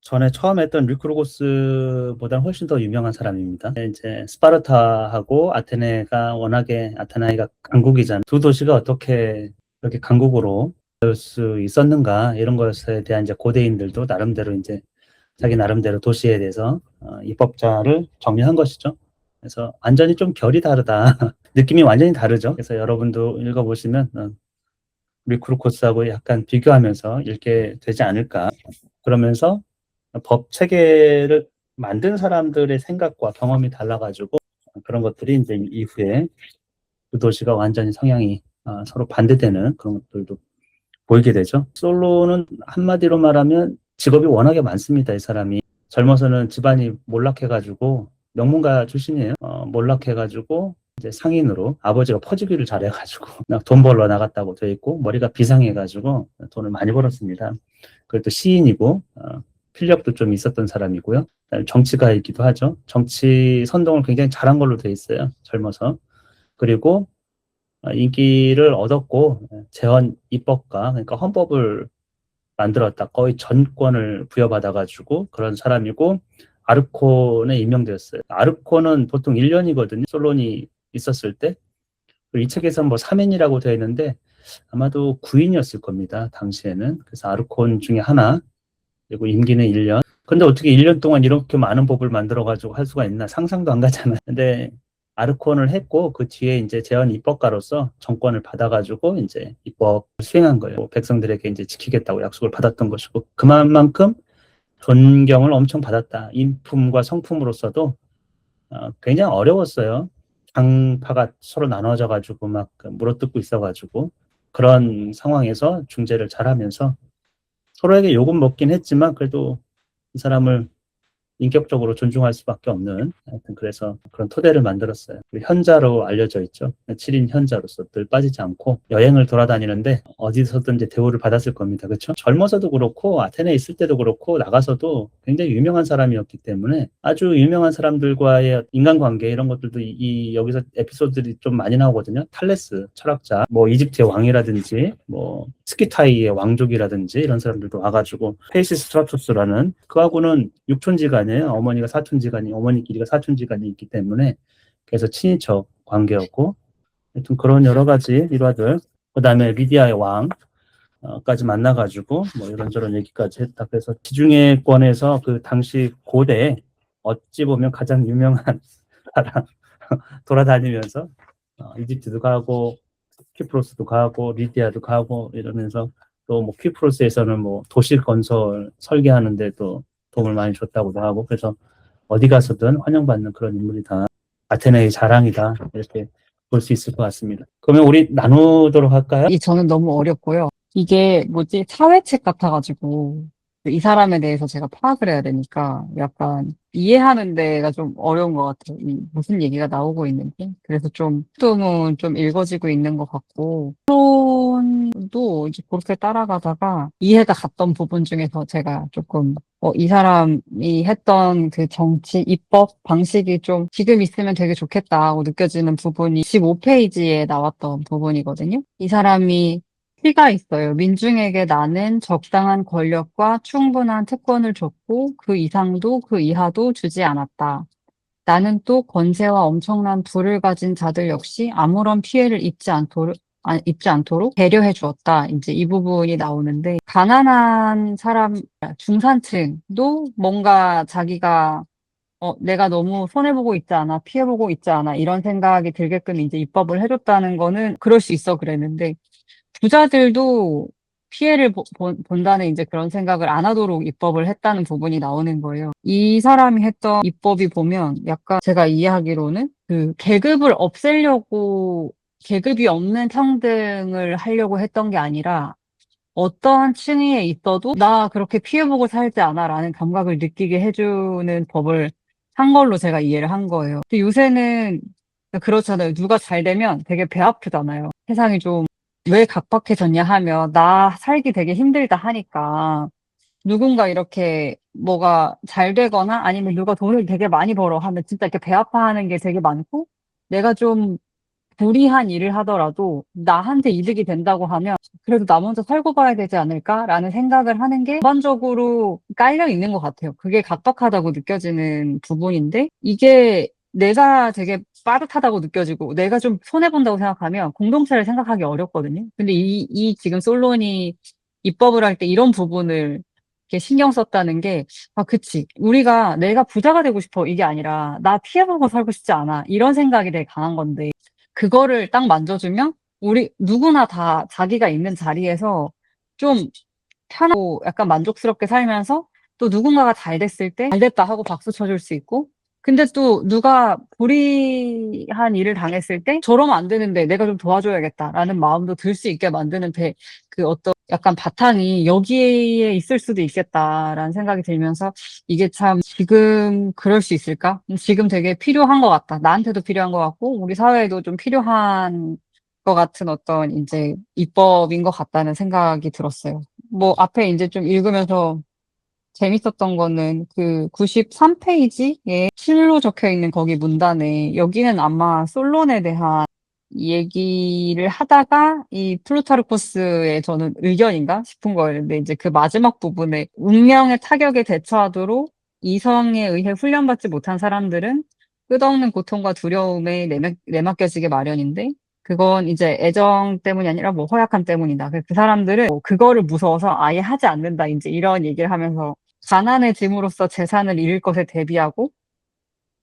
전에 처음 했던 류크로고스보다는 훨씬 더 유명한 사람입니다. 이제 스파르타하고 아테네가 워낙에 아테나이가 강국이잖아요. 두 도시가 어떻게 이렇게 강국으로 될 수 있었는가 이런 것에 대한 이제 고대인들도 나름대로 이제 자기 나름대로 도시에 대해서 입법자를 정리한 것이죠. 그래서 완전히 좀 결이 다르다. 느낌이 완전히 다르죠. 그래서 여러분도 읽어보시면 류크로고스하고 약간 비교하면서 읽게 되지 않을까. 그러면서 법 체계를 만든 사람들의 생각과 경험이 달라가지고 그런 것들이 이제 이후에 그 도시가 완전히 성향이 서로 반대되는 그런 것들도 보이게 되죠. 솔로는 한마디로 말하면 직업이 워낙에 많습니다. 이 사람이 젊어서는 집안이 몰락해가지고 명문가 출신이에요. 몰락해가지고 이제 상인으로 아버지가 퍼주기를 잘해가지고 돈 벌러 나갔다고 돼 있고 머리가 비상해가지고 돈을 많이 벌었습니다. 그래도 시인이고 필력도 좀 있었던 사람이고요. 정치가이기도 하죠. 정치 선동을 굉장히 잘한 걸로 돼 있어요. 젊어서. 그리고 인기를 얻었고 재헌 입법가 그러니까 헌법을 만들었다. 거의 전권을 부여받아가지고 그런 사람이고 아르콘에 임명되었어요. 아르콘은 보통 1년이거든요. 솔론이 있었을 때. 이 책에서는 뭐 3인이라고 되어 있는데 아마도 9인이었을 겁니다. 당시에는. 그래서 아르콘 중에 하나. 그리고 임기는 1년. 근데 어떻게 1년 동안 이렇게 많은 법을 만들어가지고 할 수가 있나 상상도 안 가잖아요. 근데 아르콘을 했고 그 뒤에 이제 재헌 입법가로서 정권을 받아가지고 이제 입법 수행한 거예요. 백성들에게 이제 지키겠다고 약속을 받았던 것이고 그만큼 존경을 엄청 받았다. 인품과 성품으로서도 굉장히 어려웠어요. 당파가 서로 나눠져가지고 막 물어뜯고 있어가지고 그런 상황에서 중재를 잘하면서 서로에게 욕은 먹긴 했지만 그래도 이 사람을 인격적으로 존중할 수밖에 없는 하여튼 그래서 그런 토대를 만들었어요. 현자로 알려져 있죠. 7인 현자로서 늘 빠지지 않고 여행을 돌아다니는데 어디서든지 대우를 받았을 겁니다. 그렇죠? 젊어서도 그렇고 아테네에 있을 때도 그렇고 나가서도 굉장히 유명한 사람이었기 때문에 아주 유명한 사람들과의 인간관계 이런 것들도 여기서 에피소드들이 좀 많이 나오거든요. 탈레스 철학자, 뭐 이집트의 왕이라든지 뭐 스키타이의 왕족이라든지 이런 사람들도 와가지고 페이시스트라토스라는 그하고는 육촌지간이에요. 어머니가 사촌지간이 어머니끼리가 사촌지간이 있기 때문에 그래서 친인척 관계였고 하여튼 그런 여러 가지 일화들 그다음에 리디아의 왕까지 만나가지고 뭐 이런저런 얘기까지 했다. 그래서 지중해권에서 그 당시 고대 어찌 보면 가장 유명한 사람 돌아다니면서 이집트도 가고 키프로스도 가고 리디아도 가고 이러면서 또 뭐 키프로스에서는 뭐 도시 건설 설계하는데 도 도움을 많이 줬다고도 하고 그래서 어디 가서든 환영받는 그런 인물이다. 아테네의 자랑이다. 이렇게 볼 수 있을 것 같습니다. 그러면 우리 나누도록 할까요? 저는 너무 어렵고요. 이게 뭐지? 사회책 같아가지고 이 사람에 대해서 제가 파악을 해야 되니까 약간 이해하는 데가 좀 어려운 것 같아요. 무슨 얘기가 나오고 있는지. 그래서 좀 읽어지고 있는 것 같고 또 이제 그렇게 따라가다가 이해가 갔던 부분 중에서 제가 조금 이 사람이 했던 그 정치 입법 방식이 좀 지금 있으면 되게 좋겠다고 느껴지는 부분이 15페이지에 나왔던 부분이거든요. 이 사람이 시가 있어요. 민중에게 나는 적당한 권력과 충분한 특권을 줬고 그 이상도 그 이하도 주지 않았다. 나는 또 권세와 엄청난 부를 가진 자들 역시 아무런 피해를 입지 않도록 배려해 주었다. 이제 이 부분이 나오는데, 가난한 사람, 중산층도 뭔가 자기가, 내가 너무 손해보고 있지 않아, 피해보고 있지 않아, 이런 생각이 들게끔 이제 입법을 해줬다는 거는 그럴 수 있어 그랬는데, 부자들도 피해를 본다는 이제 그런 생각을 안 하도록 입법을 했다는 부분이 나오는 거예요. 이 사람이 했던 입법이 보면 약간 제가 이해하기로는 그 계급을 없애려고 계급이 없는 평등을 하려고 했던 게 아니라 어떠한 층위에 있어도 나 그렇게 피해보고 살지 않아라는 감각을 느끼게 해주는 법을 한 걸로 제가 이해를 한 거예요. 근데 요새는 그렇잖아요. 누가 잘 되면 되게 배 아프잖아요. 세상이 좀 왜 각박해졌냐 하면 나 살기 되게 힘들다 하니까 누군가 이렇게 뭐가 잘 되거나 아니면 누가 돈을 되게 많이 벌어 하면 진짜 이렇게 배 아파하는 게 되게 많고 내가 좀 불이한 일을 하더라도 나한테 이득이 된다고 하면 그래도 나 먼저 살고 봐야 되지 않을까라는 생각을 하는 게 전반적으로 깔려 있는 것 같아요. 그게 각박하다고 느껴지는 부분인데 이게 내가 되게 빠듯하다고 느껴지고 내가 좀 손해본다고 생각하면 공동체를 생각하기 어렵거든요. 근데 이 지금 솔론이 입법을 할 때 이런 부분을 이렇게 신경 썼다는 게, 아, 그치. 우리가 내가 부자가 되고 싶어. 이게 아니라 나 피해보고 살고 싶지 않아. 이런 생각이 되게 강한 건데 그거를 딱 만져주면 우리 누구나 다 자기가 있는 자리에서 좀 편하고 약간 만족스럽게 살면서 또 누군가가 잘 됐을 때 잘 됐다 하고 박수 쳐줄 수 있고 근데 또 누가 불이한 일을 당했을 때 저러면 안 되는데 내가 좀 도와줘야겠다라는 마음도 들 수 있게 만드는 그 어떤 약간 바탕이 여기에 있을 수도 있겠다라는 생각이 들면서 이게 참 지금 그럴 수 있을까? 지금 되게 필요한 것 같다. 나한테도 필요한 것 같고 우리 사회에도 좀 필요한 것 같은 어떤 이제 입법인 것 같다는 생각이 들었어요. 뭐 앞에 이제 좀 읽으면서 재밌었던 거는 그 93페이지에 실로 적혀 있는 거기 문단에 여기는 아마 솔론에 대한 얘기를 하다가 이 플루타르코스의 저는 의견인가 싶은 거예요. 근데 이제 그 마지막 부분에 운명의 타격에 대처하도록 이성에 의해 훈련받지 못한 사람들은 끝없는 고통과 두려움에 내맡겨지게 마련인데 그건 이제 애정 때문이 아니라 뭐 허약함 때문이다. 그 사람들은 뭐 그거를 무서워서 아예 하지 않는다. 이제 이런 얘기를 하면서 가난해짐으로써 재산을 잃을 것에 대비하고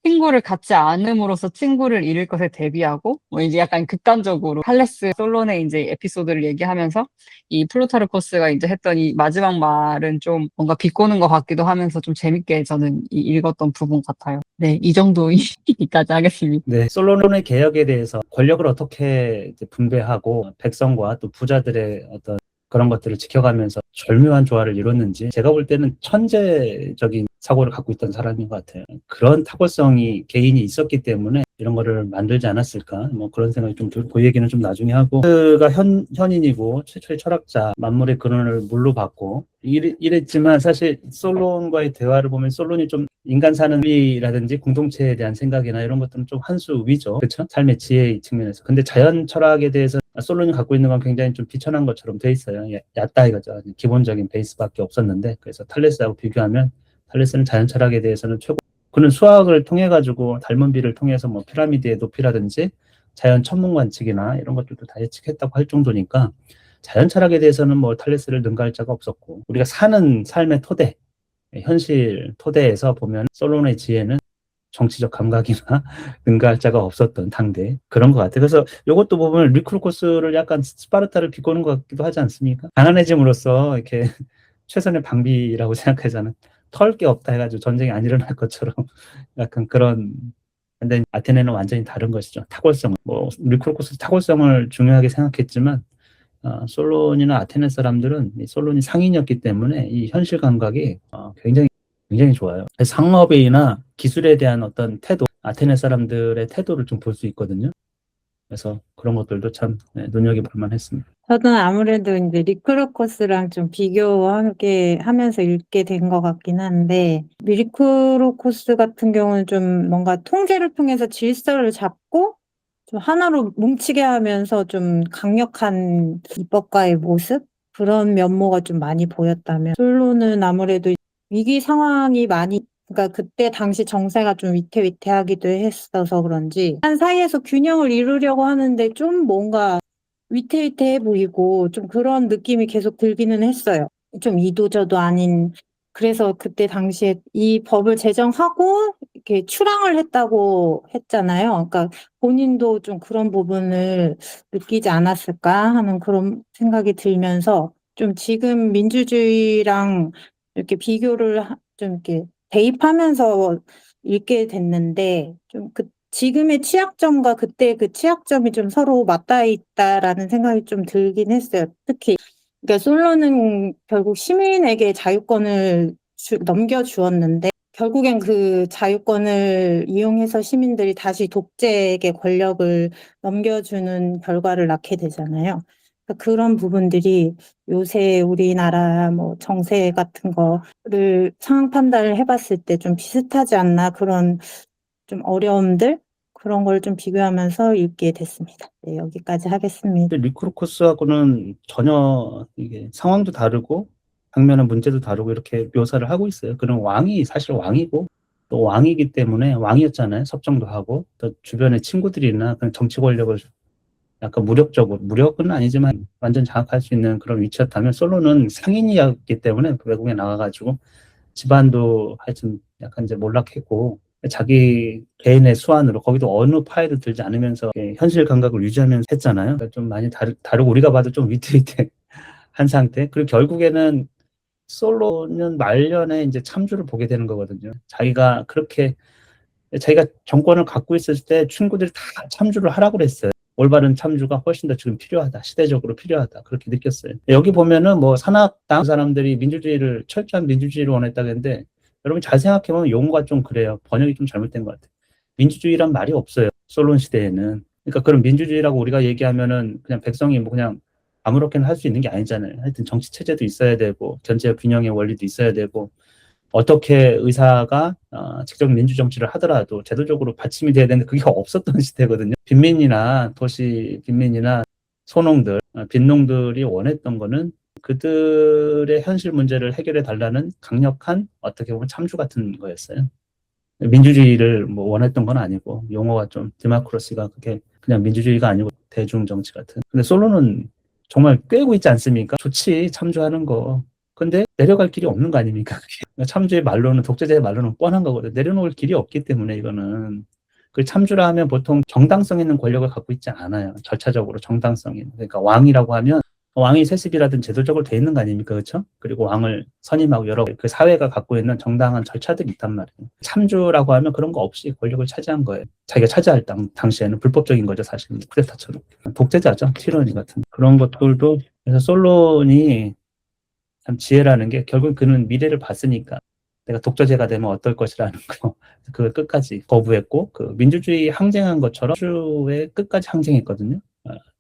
친구를 갖지 않음으로써 친구를 잃을 것에 대비하고 뭐 이제 약간 극단적으로 팔레스 솔론의 이제 에피소드를 얘기하면서 이 플루타르코스가 이제 했던 이 마지막 말은 좀 뭔가 비꼬는 것 같기도 하면서 좀 재밌게 저는 읽었던 부분 같아요. 네, 이 정도 얘기까지 하겠습니다. 네, 솔로몬의 개혁에 대해서 권력을 어떻게 이제 분배하고 백성과 또 부자들의 어떤 그런 것들을 지켜가면서 절묘한 조화를 이뤘는지 제가 볼 때는 천재적인 사고를 갖고 있던 사람인 것 같아요. 그런 탁월성이 개인이 있었기 때문에 이런 거를 만들지 않았을까 뭐 그런 생각이 좀 들고 그 얘기는 좀 나중에 하고 그가 현인이고 최초의 철학자 만물의 근원을 물로 받고 이랬지만 사실 솔론과의 대화를 보면 솔론이 좀 인간 사는 의미라든지 공동체에 대한 생각이나 이런 것들은 좀 한 수 위죠. 그렇죠? 삶의 지혜의 측면에서. 근데 자연 철학에 대해서 솔론이 갖고 있는 건 굉장히 좀 비천한 것처럼 돼 있어요. 얕다 이거죠. 기본적인 베이스밖에 없었는데 그래서 탈레스하고 비교하면 탈레스는 자연 철학에 대해서는 최고. 그는 수학을 통해 가지고 닮은 비를 통해서 뭐 피라미드의 높이라든지 자연 천문 관측이나 이런 것들도 다 예측했다고 할 정도니까 자연 철학에 대해서는 뭐 탈레스를 능가할 자가 없었고 우리가 사는 삶의 토대 현실 토대에서 보면 솔론의 지혜는 정치적 감각이나 능가할 자가 없었던 당대 그런 것 같아요. 그래서 이것도 보면 리크루코스를 약간 스파르타를 비꼬는 것 같기도 하지 않습니까? 가난해짐으로써 이렇게 최선의 방비라고 생각하자는 털 게 없다 해가지고 전쟁이 안 일어날 것처럼 약간 그런. 근데 아테네는 완전히 다른 것이죠. 탁월성. 뭐 리크루코스 탁월성을 중요하게 생각했지만 솔론이나 아테네 사람들은 이 솔론이 상인이었기 때문에 이 현실 감각이 굉장히 굉장히 좋아요. 상업이나 기술에 대한 어떤 태도, 아테네 사람들의 태도를 좀 볼 수 있거든요. 그래서 그런 것들도 참 눈여겨볼 만했습니다. 저는 아무래도 이제 리크로코스랑 좀 비교하게 하면서 읽게 된 것 같긴 한데, 리크로코스 같은 경우는 좀 뭔가 통제를 통해서 질서를 잡고 좀 하나로 뭉치게 하면서 좀 강력한 입법가의 모습? 그런 면모가 좀 많이 보였다면, 솔로는 아무래도 위기 상황이 많이, 그러니까 그때 당시 정세가 좀 위태위태하기도 했어서 그런지, 한 사이에서 균형을 이루려고 하는데 좀 뭔가 위태위태해 보이고 좀 그런 느낌이 계속 들기는 했어요. 좀 이도저도 아닌. 그래서 그때 당시에 이 법을 제정하고 이렇게 출항을 했다고 했잖아요. 그러니까 본인도 좀 그런 부분을 느끼지 않았을까 하는 그런 생각이 들면서 좀 지금 민주주의랑 이렇게 비교를 좀 이렇게 대입하면서 읽게 됐는데 좀 지금의 취약점과 그때 그 취약점이 좀 서로 맞닿아 있다라는 생각이 좀 들긴 했어요. 특히 그러니까 솔로는 결국 시민에게 자유권을 넘겨주었는데 결국엔 그 자유권을 이용해서 시민들이 다시 독재에게 권력을 넘겨주는 결과를 낳게 되잖아요. 그러니까 그런 부분들이 요새 우리나라 뭐 정세 같은 거를 상황 판단을 해봤을 때 좀 비슷하지 않나 그런 좀 어려움들 그런 걸 좀 비교하면서 읽게 됐습니다. 네, 여기까지 하겠습니다. 근데 리크루코스하고는 전혀 이게 상황도 다르고 장면의 문제도 다르고 이렇게 묘사를 하고 있어요. 그런 왕이 사실 왕이고 또 왕이기 때문에 왕이었잖아요. 섭정도 하고 또 주변의 친구들이나 그냥 정치 권력을 약간 무력적으로 무력은 아니지만 완전 장악할 수 있는 그런 위치였다면 솔로는 상인이었기 때문에 외국에 나가가지고 집안도 하여튼 약간 이제 몰락했고 자기 개인의 수완으로 거기도 어느 파에도 들지 않으면서 현실 감각을 유지하면서 했잖아요. 그러니까 좀 많이 다르고 우리가 봐도 좀 위태위태한 상태. 그리고 결국에는 솔로는 말년에 이제 참주를 보게 되는 거거든요. 자기가 정권을 갖고 있을 때 친구들이 다 참주를 하라고 그랬어요. 올바른 참주가 훨씬 더 지금 필요하다. 시대적으로 필요하다. 그렇게 느꼈어요. 여기 보면은 뭐 산악당 사람들이 철저한 민주주의를 원했다는데 여러분 잘 생각해보면 용어가 좀 그래요. 번역이 좀 잘못된 것 같아요. 민주주의란 말이 없어요. 솔론 시대에는. 그러니까 그런 민주주의라고 우리가 얘기하면은 그냥 백성이 뭐 그냥 아무렇게나 할 수 있는 게 아니잖아요. 하여튼 정치 체제도 있어야 되고 견제 균형의 원리도 있어야 되고 어떻게 의사가 직접 민주정치를 하더라도 제도적으로 받침이 돼야 되는데 그게 없었던 시대거든요. 도시 빈민이나 소농들, 빈농들이 원했던 거는 그들의 현실 문제를 해결해 달라는 강력한 어떻게 보면 참주 같은 거였어요. 민주주의를 뭐 원했던 건 아니고 용어가 좀 디마크로시가 그게 그냥 민주주의가 아니고 대중정치 같은. 근데 솔로는 정말 꿰고 있지 않습니까? 좋지 참주하는 거. 근데 내려갈 길이 없는 거 아닙니까? 참주의 말로는 독재자의 말로는 뻔한 거거든요. 내려놓을 길이 없기 때문에 이거는 그 참주라 하면 보통 정당성 있는 권력을 갖고 있지 않아요. 절차적으로 정당성 있는. 그러니까 왕이라고 하면 왕이 세습이라든 제도적으로 돼 있는 거 아닙니까? 그렇죠? 그리고 왕을 선임하고 여러 그 사회가 갖고 있는 정당한 절차들이 있단 말이에요. 참주라고 하면 그런 거 없이 권력을 차지한 거예요. 자기가 차지할 당시에는 불법적인 거죠, 사실. 쿠데타처럼. 독재자죠, 티러니 같은. 그런 것들도. 그래서 솔론이 참 지혜라는 게 결국 그는 미래를 봤으니까 내가 독재자가 되면 어떨 것이라는 거 그걸 끝까지 거부했고 그 민주주의 항쟁한 것처럼 민주주의 끝까지 항쟁했거든요.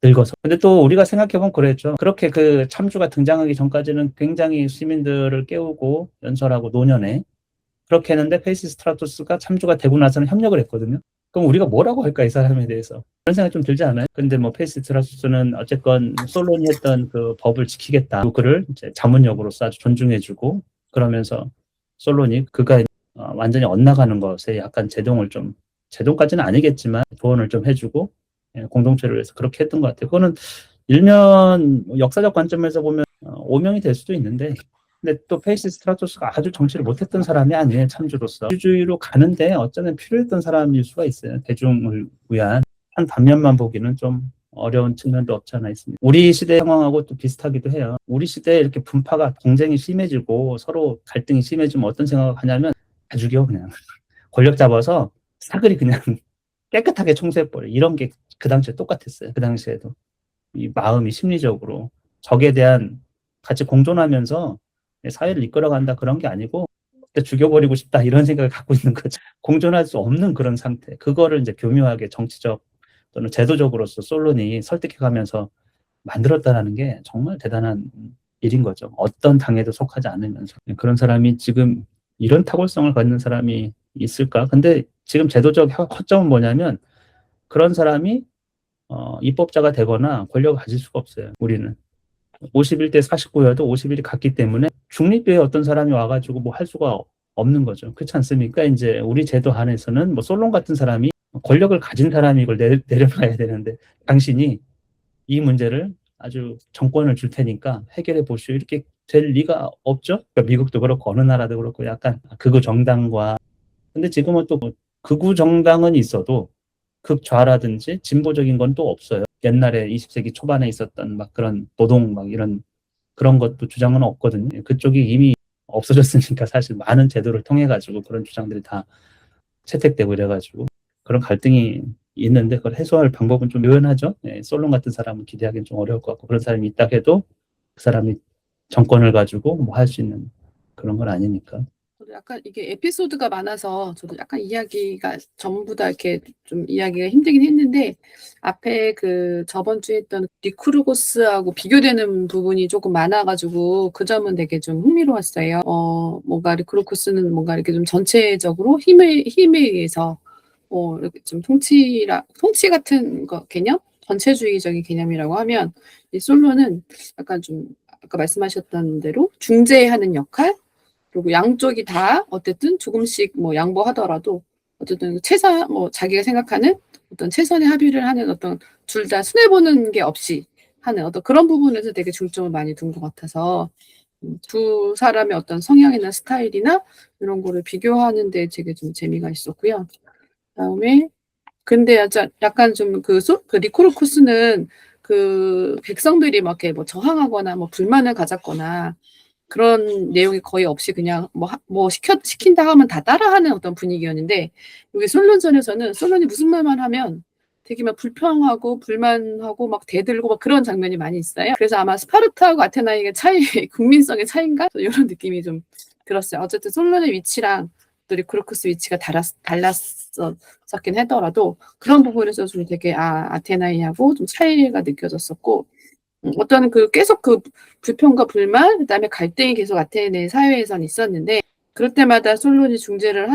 늙어서. 근데 또 우리가 생각해보면 그랬죠. 그렇게 그 참주가 등장하기 전까지는 굉장히 시민들을 깨우고 연설하고 노년에 그렇게 했는데 페이시 스트라토스가 참주가 되고 나서는 협력을 했거든요. 그럼 우리가 뭐라고 할까 이 사람에 대해서 그런 생각 좀 들지 않아요? 근데 뭐 페이시 스트라토스는 어쨌건 솔론이 했던 그 법을 지키겠다. 그를 이제 자문역으로서 아주 존중해주고 그러면서 솔론이 그가 완전히 엇나가는 것에 약간 제동까지는 아니겠지만 조언을 좀 해주고 공동체를 위해서 그렇게 했던 것 같아요. 그거는 일면 역사적 관점에서 보면 오명이 될 수도 있는데 근데 또 페이시 스트라토스가 아주 정치를 못했던 사람이 아니에요. 참주로서. 민주주의로 가는데 어쩌면 필요했던 사람일 수가 있어요. 대중을 위한. 한 단면만 보기는 좀 어려운 측면도 없지 않아 있습니다. 우리 시대 상황하고 또 비슷하기도 해요. 우리 시대에 이렇게 분파가 경쟁이 심해지고 서로 갈등이 심해지면 어떤 생각을 하냐면 다 죽여 그냥. 권력 잡아서 사글이 그냥 깨끗하게 청소해버려. 이런 게 그 당시에 똑같았어요. 그 당시에도. 이 마음이 심리적으로 적에 대한 같이 공존하면서 사회를 이끌어간다 그런 게 아니고 죽여버리고 싶다 이런 생각을 갖고 있는 거죠. 공존할 수 없는 그런 상태. 그거를 이제 교묘하게 정치적 또는 제도적으로서 솔론이 설득해가면서 만들었다라는 게 정말 대단한 일인 거죠. 어떤 당에도 속하지 않으면서. 그런 사람이 지금 이런 탁월성을 갖는 사람이 있을까? 근데 지금 제도적 허점은 뭐냐면 그런 사람이 입법자가 되거나 권력을 가질 수가 없어요. 우리는 51대 49여도 50일이 갔기 때문에 중립교회 어떤 사람이 와가지고 뭐 할 수가 없는 거죠. 그렇지 않습니까? 이제 우리 제도 안에서는 뭐 솔론 같은 사람이 권력을 가진 사람이 이걸 내려놔야 되는데 당신이 이 문제를 아주 정권을 줄 테니까 해결해 보시오. 이렇게 될 리가 없죠. 그러니까 미국도 그렇고 어느 나라도 그렇고 약간 극우 정당과 근데 지금은 또 극우 정당은 있어도 극좌라든지 진보적인 건 또 없어요. 옛날에 20세기 초반에 있었던 막 그런 노동 막 이런 그런 것도 주장은 없거든요. 그쪽이 이미 없어졌으니까 사실 많은 제도를 통해 가지고 그런 주장들이 다 채택되고 이래가지고 그런 갈등이 있는데 그걸 해소할 방법은 좀 묘연하죠. 솔론 같은 사람은 기대하기는 좀 어려울 것 같고 그런 사람이 있다 해도 그 사람이 정권을 가지고 뭐 할 수 있는 그런 건 아니니까. 저도 약간 이게 에피소드가 많아서 저도 약간 이야기가 전부 다 이렇게 좀 이야기가 힘들긴 했는데 앞에 그 저번 주에 했던 리크루코스하고 비교되는 부분이 조금 많아가지고 그 점은 되게 좀 흥미로웠어요. 뭔가 리크루코스는 뭔가 이렇게 좀 전체적으로 힘에 의해서 이렇게 좀 통치 같은 거 개념? 전체주의적인 개념이라고 하면, 이 솔로는 약간 좀, 아까 말씀하셨던 대로 중재하는 역할? 그리고 양쪽이 다 어쨌든 조금씩 뭐 양보하더라도 어쨌든 뭐 자기가 생각하는 어떤 최선의 합의를 하는 어떤 둘 다 손해보는 게 없이 하는 어떤 그런 부분에서 되게 중점을 많이 둔 것 같아서 두 사람의 어떤 성향이나 스타일이나 이런 거를 비교하는 데 되게 좀 재미가 있었고요. 그다음에 근데 약간 좀 그 리코르코스는 그 백성들이 막 이렇게 뭐 저항하거나 뭐 불만을 가졌거나 그런 내용이 거의 없이 그냥 뭐 시킨다 하면 다 따라하는 어떤 분위기였는데, 여기 솔론전에서는 솔론이 무슨 말만 하면 되게 막 불평하고 불만하고 막 대들고 막 그런 장면이 많이 있어요. 그래서 아마 스파르타하고 아테나의 차이, 국민성의 차이인가? 이런 느낌이 좀 들었어요. 어쨌든 솔론의 위치랑 또 리코르코스 위치가 달랐었긴 하더라도 그런 부분에서 좀 되게 아테나이하고 좀 차이가 느껴졌었고, 어떤 계속 불평과 불만, 그다음에 갈등이 계속 아테네 사회에선 있었는데, 그럴 때마다 솔론이 중재를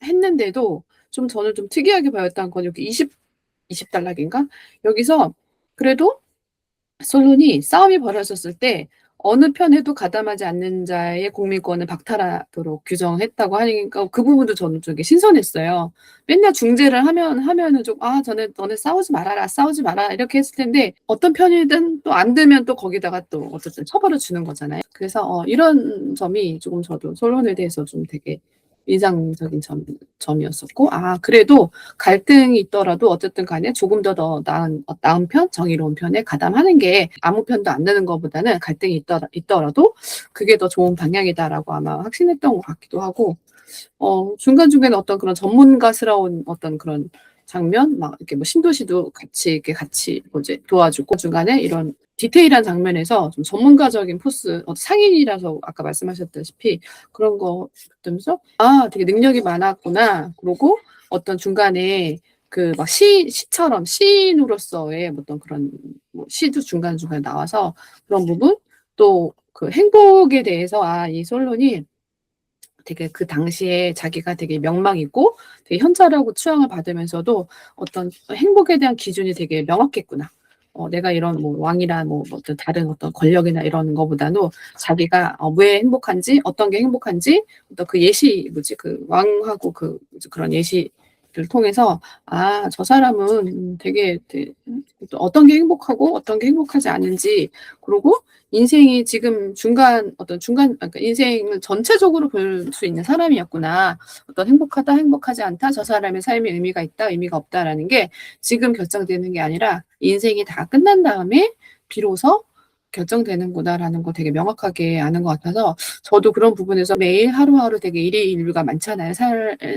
했는데도 저는 좀 특이하게 보였던 건 여기 20달락인가? 여기서 그래도 솔론이 싸움이 벌어졌을 때 어느 편에도 가담하지 않는 자의 공민권을 박탈하도록 규정했다고 하니까 그 부분도 저는 되게 신선했어요. 맨날 중재를 하면은 너네 싸우지 마라 이렇게 했을 텐데 어떤 편이든 또 안 되면 또 거기다가 또 어쨌든 처벌을 주는 거잖아요. 그래서 이런 점이 조금 저도 솔론에 대해서 좀 되게 인상적인 점이었었고, 그래도 갈등이 있더라도 어쨌든 간에 조금 더 나은 편, 정의로운 편에 가담하는 게 아무 편도 안 되는 것보다는 갈등이 있더라도 그게 더 좋은 방향이다라고 아마 확신했던 것 같기도 하고, 중간중간에 어떤 그런 전문가스러운 어떤 그런 장면, 막 이렇게 뭐 신도시도 같이 이제 도와주고 중간에 이런 디테일한 장면에서 좀 전문가적인 포스, 상인이라서 아까 말씀하셨다시피 그런 거 보면서 되게 능력이 많았구나. 그리고 어떤 중간에 막 시처럼 시인으로서의 어떤 그런 뭐 시도 중간중간에 나와서 그런 부분, 또 그 행복에 대해서 이 솔론이 되게 그 당시에 자기가 되게 명망이고 되게 현자라고 추앙을 받으면서도 어떤 행복에 대한 기준이 되게 명확했구나. 내가 이런 뭐 왕이나 뭐 어떤 다른 어떤 권력이나 이런 거보다도 자기가 왜 행복한지, 어떤 게 행복한지, 어떤 그 그 왕하고 그런 예시를 통해서 저 사람은 되게 어떤 게 행복하고 어떤 게 행복하지 않은지, 그리고 인생이 지금 그러니까 인생을 전체적으로 볼 수 있는 사람이었구나. 어떤 행복하다, 행복하지 않다, 저 사람의 삶에 의미가 있다, 의미가 없다라는 게 지금 결정되는 게 아니라 인생이 다 끝난 다음에 비로소 결정되는구나라는 거 되게 명확하게 아는 것 같아서, 저도 그런 부분에서 매일 하루하루 되게 일희일비가 많잖아요.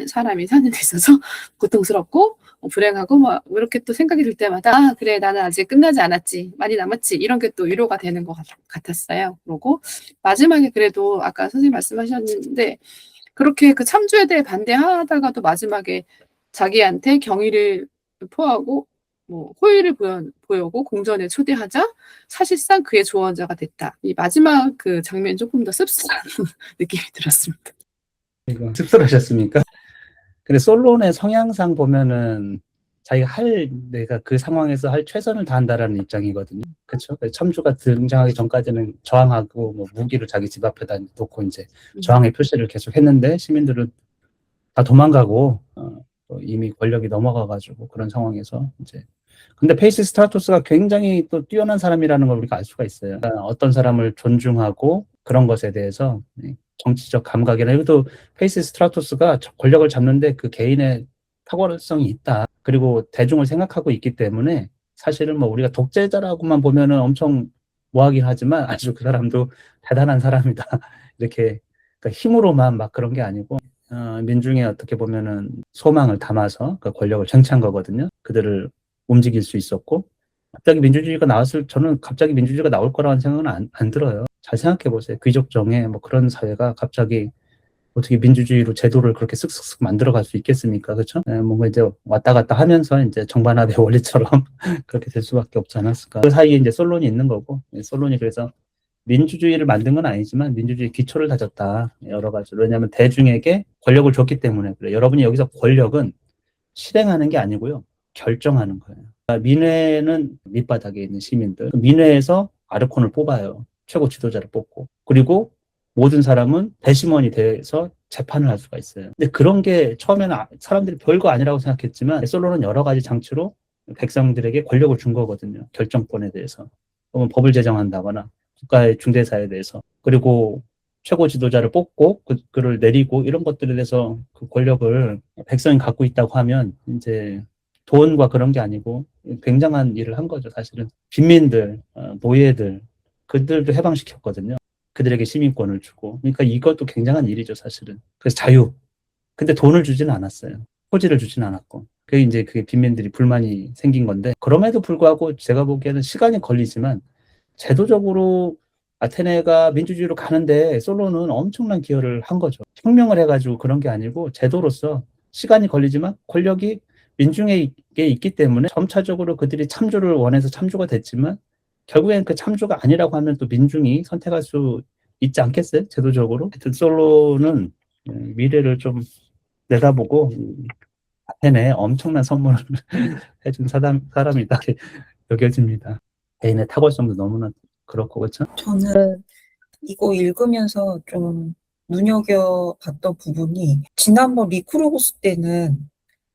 사람이 사는 데 있어서 고통스럽고 불행하고 뭐 이렇게 또 생각이 들 때마다 그래, 나는 아직 끝나지 않았지, 많이 남았지, 이런 게 또 위로가 되는 것 같았어요. 그리고 마지막에 그래도 아까 선생님 말씀하셨는데 그렇게 그 참주에 대해 반대하다가도 마지막에 자기한테 경의를 표하고 뭐 호의를 보여고 공전에 초대하자 사실상 그의 조언자가 됐다. 이 마지막 그 장면이 조금 더 씁쓸한 느낌이 들었습니다. 이거 씁쓸하셨습니까? 근데 솔론의 성향상 보면은 내가 그 상황에서 할 최선을 다한다라는 입장이거든요. 그렇죠? 참주가 등장하기 전까지는 저항하고 뭐 무기를 자기 집 앞에다 놓고 이제 저항의 표시를 계속 했는데 시민들은 다 도망가고 또 이미 권력이 넘어가가지고 그런 상황에서 이제, 근데 페이시 스트라토스가 굉장히 또 뛰어난 사람이라는 걸 우리가 알 수가 있어요. 그러니까 어떤 사람을 존중하고 그런 것에 대해서 정치적 감각이나, 이것도 페이시 스트라토스가 권력을 잡는데 그 개인의 탁월성이 있다. 그리고 대중을 생각하고 있기 때문에 사실은 뭐 우리가 독재자라고만 보면은 엄청 뭐하긴 하지만 아주 그 사람도 대단한 사람이다. 이렇게 그러니까 힘으로만 막 그런 게 아니고 민중에 어떻게 보면은 소망을 담아서 그 권력을 쟁취한 거거든요. 그들을 움직일 수 있었고, 저는 갑자기 민주주의가 나올 거라는 생각은 안 들어요. 잘 생각해 보세요. 귀족정에 뭐 그런 사회가 갑자기 어떻게 민주주의로 제도를 그렇게 쓱쓱쓱 만들어갈 수 있겠습니까? 그렇죠? 뭔가 이제 왔다 갔다 하면서 이제 정반합의 원리처럼 그렇게 될 수밖에 없지 않았을까. 그 사이에 이제 솔론이 있는 거고, 솔론이 그래서 민주주의를 만든 건 아니지만 민주주의 기초를 다졌다. 여러 가지로. 왜냐하면 대중에게 권력을 줬기 때문에 그래요. 여러분이 여기서 권력은 실행하는 게 아니고요. 결정하는 거예요. 그러니까 민회는 밑바닥에 있는 시민들, 민회에서 아르콘을 뽑아요. 최고 지도자를 뽑고. 그리고 모든 사람은 배심원이 돼서 재판을 할 수가 있어요. 근데 그런 게 처음에는 사람들이 별거 아니라고 생각했지만 솔로는 여러 가지 장치로 백성들에게 권력을 준 거거든요. 결정권에 대해서. 혹은 법을 제정한다거나 국가의 중대사에 대해서. 그리고 최고 지도자를 뽑고 그를 내리고 이런 것들에 대해서 그 권력을 백성이 갖고 있다고 하면 이제 돈과 그런 게 아니고 굉장한 일을 한 거죠. 사실은 빈민들, 노예들 그들도 해방시켰거든요. 그들에게 시민권을 주고. 그러니까 이것도 굉장한 일이죠, 사실은. 그래서 자유. 근데 돈을 주지는 않았어요. 토지를 주지는 않았고. 그게 이제 그게 빈민들이 불만이 생긴 건데, 그럼에도 불구하고 제가 보기에는 시간이 걸리지만, 제도적으로 아테네가 민주주의로 가는데 솔로는 엄청난 기여를 한 거죠. 혁명을 해가지고 그런 게 아니고, 제도로서 시간이 걸리지만 권력이 민중에게 있기 때문에 점차적으로 그들이 참조를 원해서 참조가 됐지만, 결국엔 그 참조가 아니라고 하면 또 민중이 선택할 수 있지 않겠어요? 제도적으로. 하여튼 솔로는 미래를 좀 내다보고 아테네에 엄청난 선물을 해준 사람이다 이렇게 여겨집니다. 개인의 탁월성도 너무나 그렇고 그렇죠? 저는 이거 읽으면서 좀 눈여겨봤던 부분이 지난번 리쿠르고스 때는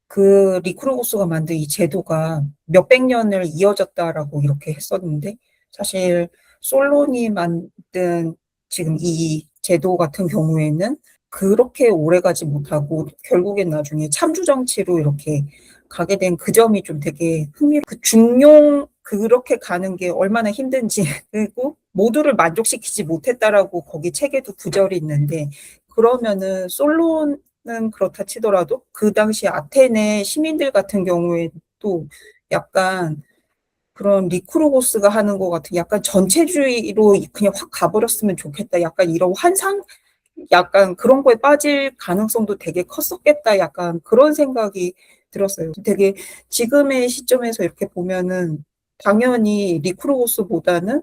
그 리쿠르고스가 만든 이 제도가 몇백 년을 이어졌다라고 이렇게 했었는데 사실 솔론이 만든 지금 이 제도 같은 경우에는 그렇게 오래 가지 못하고 결국엔 나중에 참주 정치로 이렇게 가게 된 그 점이 좀 되게 그 중용 그렇게 가는 게 얼마나 힘든지 그리고 모두를 만족시키지 못했다라고 거기 책에도 구절이 있는데 그러면은 솔론은 그렇다 치더라도 그 당시 아테네 시민들 같은 경우에 또 약간 그런 리쿠르고스가 하는 것 같은 약간 전체주의로 그냥 확 가버렸으면 좋겠다. 약간 이런 환상, 약간 그런 거에 빠질 가능성도 되게 컸었겠다. 약간 그런 생각이 들었어요. 되게 지금의 시점에서 이렇게 보면은 당연히 리쿠르고스보다는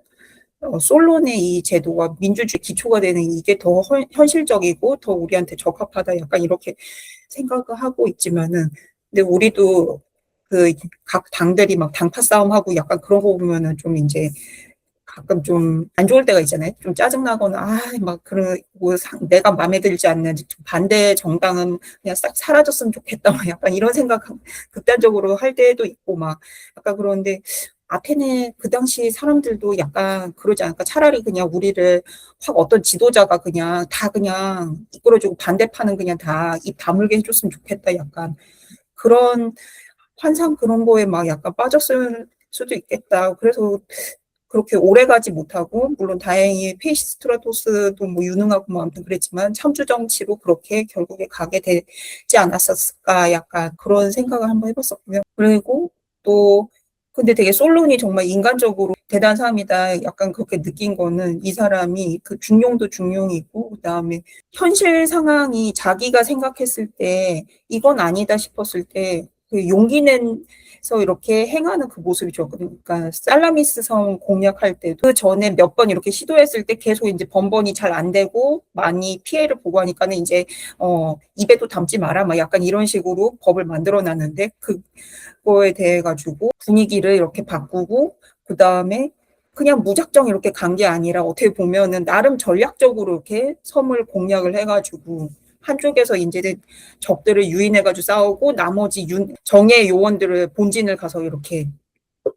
솔론의 이 제도가 민주주의 기초가 되는 이게 더 현실적이고 더 우리한테 적합하다. 약간 이렇게 생각을 하고 있지만은, 근데 우리도 그 각 당들이 막 당파 싸움하고 약간 그런 거 보면은 좀 이제 가끔 좀 안 좋을 때가 있잖아요. 좀 짜증나거나, 막 그런, 뭐, 내가 마음에 들지 않는 반대 정당은 그냥 싹 사라졌으면 좋겠다. 막 약간 이런 생각 극단적으로 할 때도 있고 막 약간 그런데 아테네 그 당시 사람들도 약간 그러지 않을까. 차라리 그냥 우리를 확 어떤 지도자가 그냥 다 그냥 이끌어주고 반대파는 그냥 다 입 다물게 해줬으면 좋겠다. 약간 그런 환상 그런 거에 막 약간 빠졌을 수도 있겠다. 그래서 그렇게 오래 가지 못하고, 물론 다행히 페이시스트라토스도 뭐 유능하고 뭐 아무튼 그랬지만, 참주 정치로 그렇게 결국에 가게 되지 않았을까, 약간 그런 생각을 한번 해봤었고요. 그리고 또, 근데 되게 솔론이 정말 인간적으로 대단한 사람이다, 약간 그렇게 느낀 거는 이 사람이 그 중용도 중용이고, 그 다음에 현실 상황이 자기가 생각했을 때, 이건 아니다 싶었을 때, 그 용기 내서 이렇게 행하는 그 모습이 좋았거든요. 그러니까 살라미스 성 공략할 때도 그 전에 몇 번 이렇게 시도했을 때 계속 이제 번번이 잘 안 되고 많이 피해를 보고 하니까는 이제 입에도 담지 마라 막 약간 이런 식으로 법을 만들어 놨는데 그거에 대해 가지고 분위기를 이렇게 바꾸고 그 다음에 그냥 무작정 이렇게 간 게 아니라 어떻게 보면은 나름 전략적으로 이렇게 섬을 공략을 해가지고 한쪽에서 이제 적들을 유인해가지고 싸우고 나머지 정예 요원들을 본진을 가서 이렇게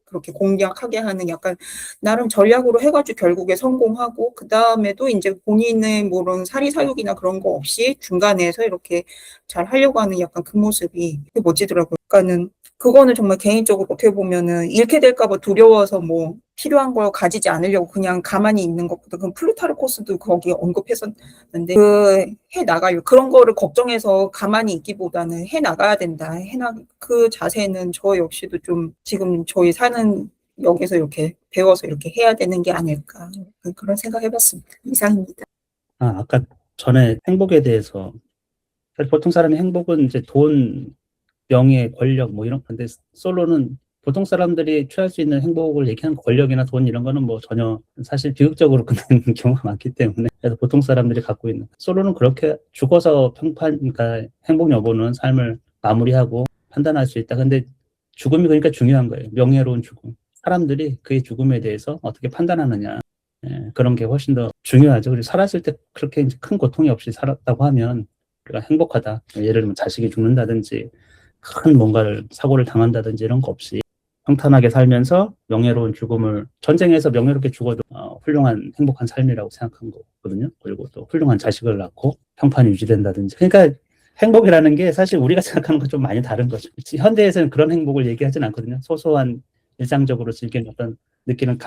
그렇게 공략하게 하는 약간 나름 전략으로 해가지고 결국에 성공하고 그 다음에도 이제 본인의 뭐런 사리사욕이나 그런 거 없이 중간에서 이렇게 잘 하려고 하는 약간 그 모습이 되게 멋지더라고요. 그러니까는 그거는 정말 개인적으로 어떻게 보면은 잃게 될까 봐 두려워서 뭐 필요한 걸 가지지 않으려고 그냥 가만히 있는 것보다 그 플루타르코스도 거기에 언급했었는데 그 해 나가려 그런 거를 걱정해서 가만히 있기보다는 해 나가야 된다. 그 자세는 저 역시도 좀 지금 저희 사는 여기서 이렇게 배워서 이렇게 해야 되는 게 아닐까 그런 생각 해봤습니다. 이상입니다. 아까 전에 행복에 대해서 보통 사람이 행복은 이제 돈, 명예, 권력 뭐 이런 건데 솔로는 보통 사람들이 취할 수 있는 행복을 얘기하는 권력이나 돈 이런 거는 뭐 전혀 사실 비극적으로 끝나는 경우가 많기 때문에 그래서 보통 사람들이 갖고 있는 솔로는 그렇게 죽어서 그러니까 행복 여부는 삶을 마무리하고 판단할 수 있다. 근데 죽음이 그러니까 중요한 거예요. 명예로운 죽음. 사람들이 그의 죽음에 대해서 어떻게 판단하느냐. 그런 게 훨씬 더 중요하죠. 그리고 살았을 때 그렇게 이제 큰 고통이 없이 살았다고 하면 우리가 행복하다. 예를 들면 자식이 죽는다든지 큰 뭔가를 사고를 당한다든지 이런 거 없이 평탄하게 살면서 명예로운 죽음을 전쟁에서 명예롭게 죽어도 훌륭한 행복한 삶이라고 생각한 거거든요. 그리고 또 훌륭한 자식을 낳고 평판이 유지된다든지. 그러니까 행복이라는 게 사실 우리가 생각하는 건 좀 많이 다른 거죠. 현대에서는 그런 행복을 얘기하진 않거든요. 소소한 일상적으로 즐기는 어떤 느끼는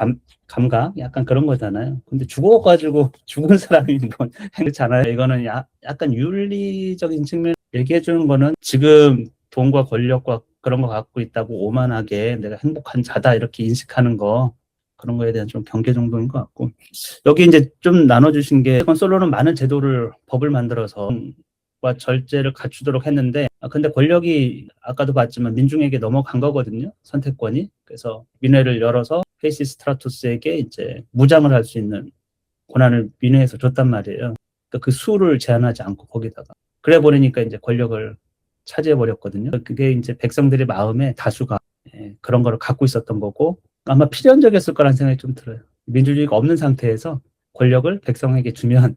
감각 약간 그런 거잖아요. 근데 죽어가지고 죽은 사람이 뭐 그렇잖아요. 이거는 약간 윤리적인 측면 얘기해 주는 거는 지금 돈과 권력과 그런 거 갖고 있다고 오만하게 내가 행복한 자다 이렇게 인식하는 거 그런 거에 대한 좀 경계 정도인 것 같고 여기 이제 좀 나눠주신 게 솔로는 많은 제도를 법을 만들어서 과 절제를 갖추도록 했는데 근데 권력이 아까도 봤지만 민중에게 넘어간 거거든요. 선택권이. 그래서 민회를 열어서 페이시 스트라토스에게 이제 무장을 할 수 있는 권한을 민회에서 줬단 말이에요. 그러니까 그 수를 제한하지 않고 거기다가 그래 버리니까 이제 권력을 차지해 버렸거든요. 그게 이제 백성들의 마음에 다수가 그런 거를 갖고 있었던 거고 아마 필연적이었을 거라는 생각이 좀 들어요. 민주주의가 없는 상태에서 권력을 백성에게 주면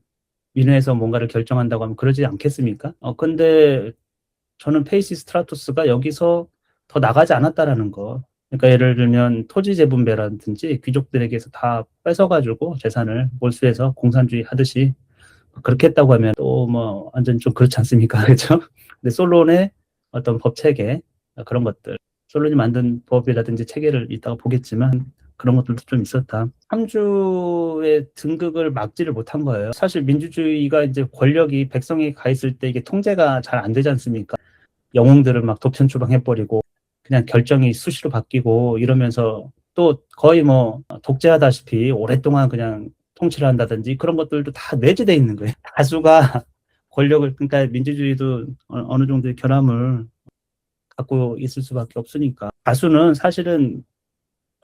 민회에서 뭔가를 결정한다고 하면 그러지 않겠습니까? 근데 저는 페이시 스트라토스가 여기서 더 나가지 않았다라는 거. 그러니까 예를 들면 토지 재분배라든지 귀족들에게서 다 뺏어가지고 재산을 몰수해서 공산주의 하듯이 그렇게 했다고 하면 또 뭐 완전 좀 그렇지 않습니까? 그렇죠? 근데 솔론의 어떤 법 체계 그런 것들 솔론이 만든 법이라든지 체계를 이따가 보겠지만 그런 것들도 좀 있었다. 삼주의 등극을 막지를 못한 거예요. 사실 민주주의가 이제 권력이 백성에 가 있을 때 이게 통제가 잘 안 되지 않습니까? 영웅들을 막 독천 추방해버리고 그냥 결정이 수시로 바뀌고 이러면서 또 거의 뭐 독재하다시피 오랫동안 그냥 통치를 한다든지 그런 것들도 다 내재돼 있는 거예요. 다수가 권력을 그러니까 민주주의도 어느 정도의 결함을 갖고 있을 수밖에 없으니까 다수는 사실은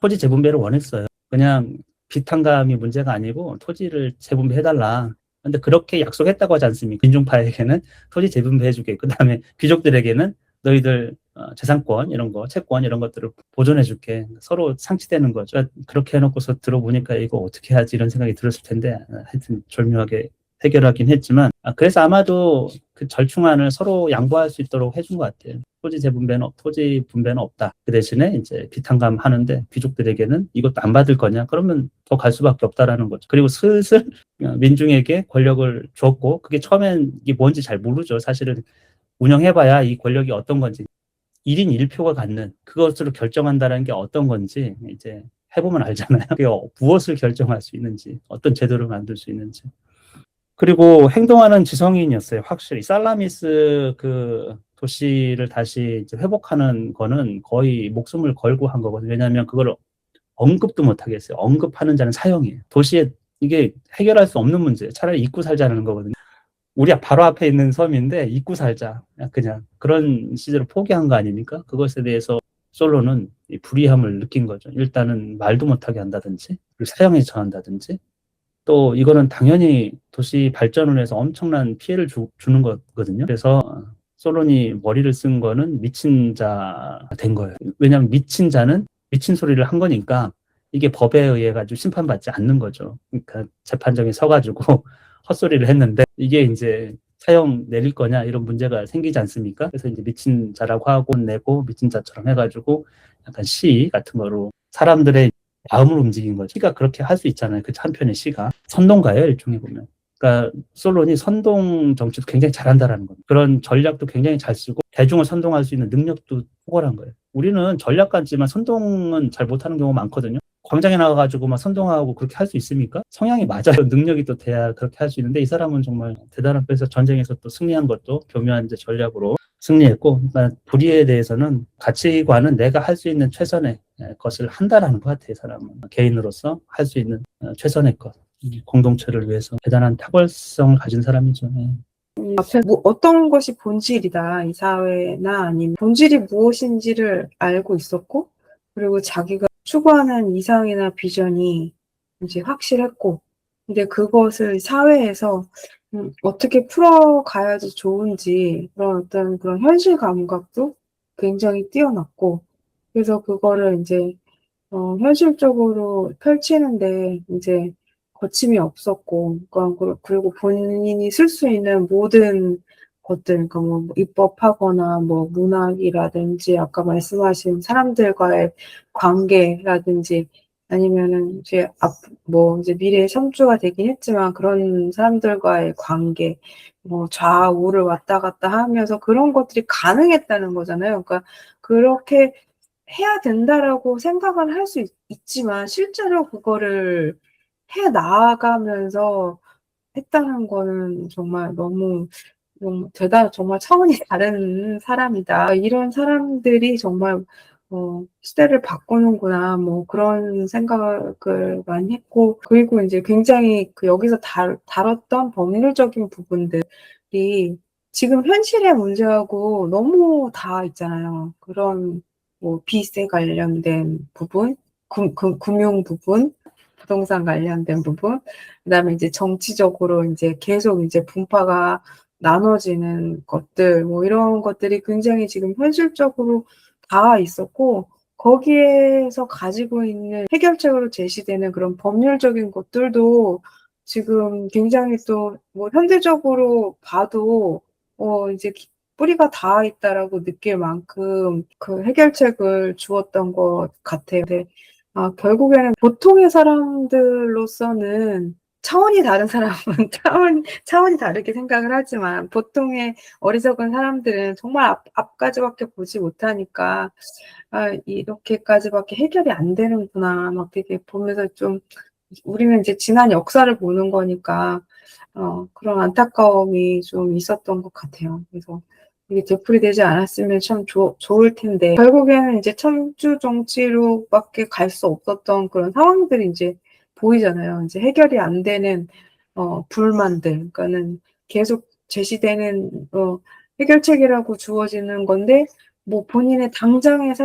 토지 재분배를 원했어요. 그냥 비탄감이 문제가 아니고 토지를 재분배해달라. 근데 그렇게 약속했다고 하지 않습니까? 민중파에게는 토지 재분배해주게. 그 다음에 귀족들에게는 너희들 재산권 이런 거, 채권 이런 것들을 보존해줄게. 서로 상치되는 거죠. 그렇게 해놓고서 들어보니까 이거 어떻게 하지 이런 생각이 들었을 텐데 하여튼 절묘하게 해결하긴 했지만 그래서 아마도 그 절충안을 서로 양보할 수 있도록 해준 것 같아요. 토지 분배는 없다. 그 대신에 이제 비탄감 하는데 귀족들에게는 이것도 안 받을 거냐? 그러면 더 갈 수밖에 없다라는 거죠. 그리고 슬슬 민중에게 권력을 줬고 그게 처음엔 이게 뭔지 잘 모르죠. 사실은 운영해봐야 이 권력이 어떤 건지 1인 1표가 갖는 그것으로 결정한다는 게 어떤 건지 이제 해보면 알잖아요. 그게 무엇을 결정할 수 있는지 어떤 제도를 만들 수 있는지. 그리고 행동하는 지성인이었어요. 확실히 살라미스 그 도시를 다시 이제 회복하는 거는 거의 목숨을 걸고 한 거거든요. 왜냐하면 그걸 언급도 못 하겠어요. 언급하는 자는 사형이에요. 도시에 이게 해결할 수 없는 문제예요. 차라리 잊고 살자는 거거든요. 우리 바로 앞에 있는 섬인데 잊고 살자. 그냥 그런 시절을 포기한 거 아닙니까? 그것에 대해서 솔로는 이 불이함을 느낀 거죠. 일단은 말도 못하게 한다든지 사형에 처한다든지 또 이거는 당연히 도시 발전을 해서 엄청난 피해를 주는 거거든요. 그래서 솔론이 머리를 쓴 거는 미친 자가 된 거예요. 왜냐하면 미친 자는 미친 소리를 한 거니까 이게 법에 의해 가지고 심판받지 않는 거죠. 그러니까 재판정에 서가지고 헛소리를 했는데 이게 이제 사형 내릴 거냐 이런 문제가 생기지 않습니까? 그래서 이제 미친 자라고 하고 내고 미친 자처럼 해가지고 약간 시 같은 거로 사람들의 마음을 움직인 거죠. 시가 그렇게 할 수 있잖아요. 그 한편의 시가. 선동가예요, 일종의 보면. 그러니까 솔론이 선동 정치도 굉장히 잘한다라는 겁니다. 그런 전략도 굉장히 잘 쓰고 대중을 선동할 수 있는 능력도 탁월한 거예요. 우리는 전략가지만 선동은 잘 못하는 경우가 많거든요. 광장에 나가가지고 막 선동하고 그렇게 할 수 있습니까? 성향이 맞아요. 능력이 또 돼야 그렇게 할 수 있는데 이 사람은 정말 대단한 그래서 전쟁에서 또 승리한 것도 교묘한 이제 전략으로 승리했고 그러니까 불의에 대해서는 가치관은 내가 할 수 있는 최선의 것을 한다라는 것 같아요. 이 사람은 개인으로서 할 수 있는 최선의 것 공동체를 위해서 대단한 탁월성을 가진 사람이죠. 앞에 어떤 것이 본질이다, 이 사회나 아니면 본질이 무엇인지를 알고 있었고, 그리고 자기가 추구하는 이상이나 비전이 이제 확실했고, 근데 그것을 사회에서 어떻게 풀어가야지 좋은지 그런 어떤 그런 현실 감각도 굉장히 뛰어났고, 그래서 그거를 이제 현실적으로 펼치는데 이제 거침이 없었고, 그러니까 그리고 본인이 쓸 수 있는 모든 것들, 그러니까 뭐 입법하거나 뭐 문학이라든지 아까 말씀하신 사람들과의 관계라든지 아니면은 이제 뭐 이제 미래의 sam주가 되긴 했지만 그런 사람들과의 관계, 뭐 좌우를 왔다 갔다 하면서 그런 것들이 가능했다는 거잖아요. 그러니까 그렇게 해야 된다라고 생각은 할 수 있지만 실제로 그거를 해 나가면서 했다는 거는 정말 너무 정말 차원이 다른 사람이다. 이런 사람들이 정말 시대를 바꾸는구나. 뭐 그런 생각을 많이 했고, 그리고 이제 굉장히 그 여기서 다뤘던 법률적인 부분들이 지금 현실의 문제하고 너무 다 있잖아요. 그런 뭐 비세 관련된 부분, 금융 부분, 부동산 관련된 부분, 그다음에 이제 정치적으로 이제 계속 이제 분파가 나눠지는 것들, 뭐 이런 것들이 굉장히 지금 현실적으로 다 있었고, 거기에서 가지고 있는 해결책으로 제시되는 그런 법률적인 것들도 지금 굉장히 또 뭐 현대적으로 봐도 이제 뿌리가 닿아 있다라고 느낄 만큼 그 해결책을 주었던 것 같아요. 근데 결국에는 보통의 사람들로서는 차원이 다른 사람은 차원이 다르게 생각을 하지만 보통의 어리석은 사람들은 정말 앞까지밖에 보지 못하니까 이렇게까지밖에 해결이 안 되는구나 막 되게 보면서 좀 우리는 이제 지난 역사를 보는 거니까 그런 안타까움이 좀 있었던 것 같아요. 그래서 이게 되풀이되지 않았으면 참 좋을 텐데 결국에는 이제 참주 정치로밖에 갈 수 없었던 그런 상황들이 이제 보이잖아요. 이제 해결이 안 되는 불만들, 그러니까는 계속 제시되는 해결책이라고 주어지는 건데 뭐 본인의 당장의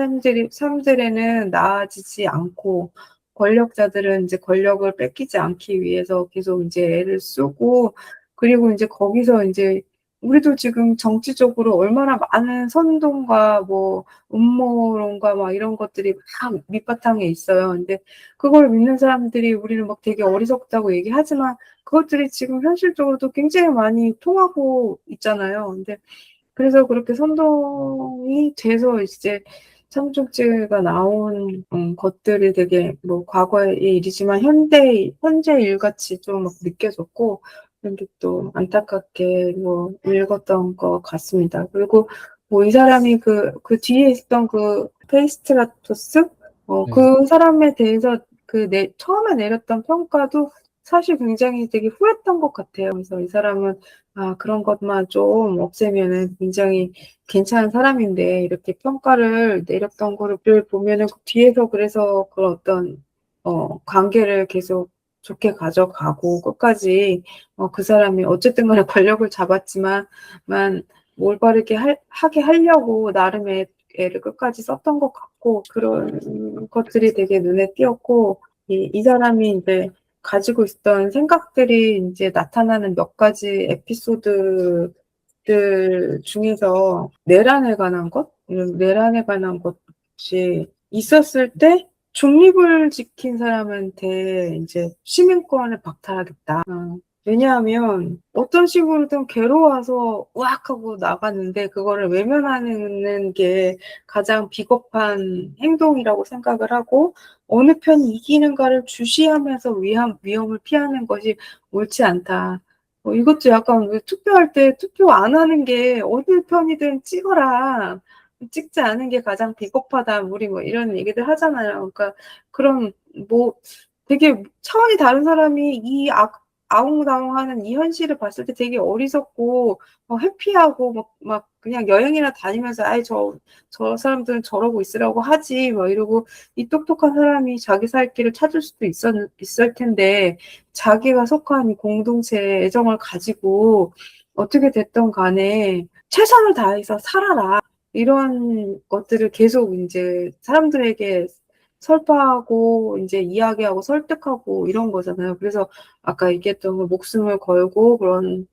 삶들에는 나아지지 않고 권력자들은 이제 권력을 뺏기지 않기 위해서 계속 이제 애를 쓰고 그리고 이제 거기서 이제 우리도 지금 정치적으로 얼마나 많은 선동과 뭐 음모론과 막 이런 것들이 막 밑바탕에 있어요. 근데 그걸 믿는 사람들이 우리는 막 되게 어리석다고 얘기하지만 그것들이 지금 현실적으로도 굉장히 많이 통하고 있잖아요. 근데 그래서 그렇게 선동이 돼서 이제 삼중죄가 나온 것들이 되게 뭐 과거의 일이지만 현재 일같이 좀 막 느껴졌고 그런 게 또 안타깝게 뭐 읽었던 것 같습니다. 그리고 뭐 이 사람이 그 뒤에 있었던 그 페이스트라토스 그 사람에 대해서 처음에 내렸던 평가도 사실 굉장히 되게 후했던 것 같아요. 그래서 이 사람은 그런 것만 좀 없애면은 굉장히 괜찮은 사람인데 이렇게 평가를 내렸던 거를 보면은 그 뒤에서 그래서 그런 어떤 관계를 계속 좋게 가져가고 끝까지 그 사람이 어쨌든 간에 권력을 잡았지만 올바르게 하게 하려고 나름의 애를 끝까지 썼던 것 같고 그런 것들이 되게 눈에 띄었고 이 사람이 이제 가지고 있었던 생각들이 이제 나타나는 몇 가지 에피소드들 중에서 내란에 관한 것이 있었을 때 중립을 지킨 사람한테 이제 시민권을 박탈하겠다. 왜냐하면 어떤 식으로든 괴로워서 우악 하고 나갔는데 그거를 외면하는 게 가장 비겁한 행동이라고 생각을 하고 어느 편이 이기는가를 주시하면서 위험을 피하는 것이 옳지 않다. 이것도 약간 투표할 때 투표 안 하는 게 어느 편이든 찍어라. 찍지 않은 게 가장 비겁하다. 우리 뭐 이런 얘기들 하잖아요. 그러니까 그런 뭐 되게 차원이 다른 사람이 이 아웅다웅하는 이 현실을 봤을 때 되게 어리석고 회피하고 막 그냥 여행이나 다니면서 저 사람들은 저러고 있으라고 하지 뭐 이러고 이 똑똑한 사람이 자기 살 길을 찾을 수도 있을 텐데 자기가 속한 이 공동체에 애정을 가지고 어떻게 됐든 간에 최선을 다해서 살아라 이런 것들을 계속 이제 사람들에게 설파하고 이제 이야기하고 설득하고 이런 거잖아요. 그래서 아까 얘기했던 목숨을 걸고 그런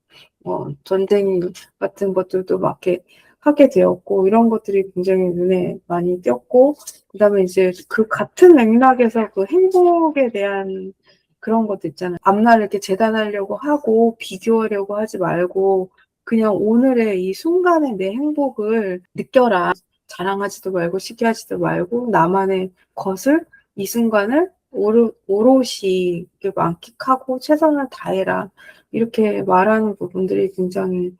전쟁 같은 것들도 막 이렇게 하게 되었고, 이런 것들이 굉장히 눈에 많이 띄었고, 그 다음에 이제 그 같은 맥락에서 그 행복에 대한 그런 것도 있잖아요. 앞날 이렇게 재단하려고 하고, 비교하려고 하지 말고, 그냥 오늘의 이 순간의 내 행복을 느껴라. 자랑하지도 말고, 시기하지도 말고, 나만의 것을, 이 순간을 오롯이 이렇게 만끽하고 최선을 다해라. 이렇게 말하는 부분들이 굉장히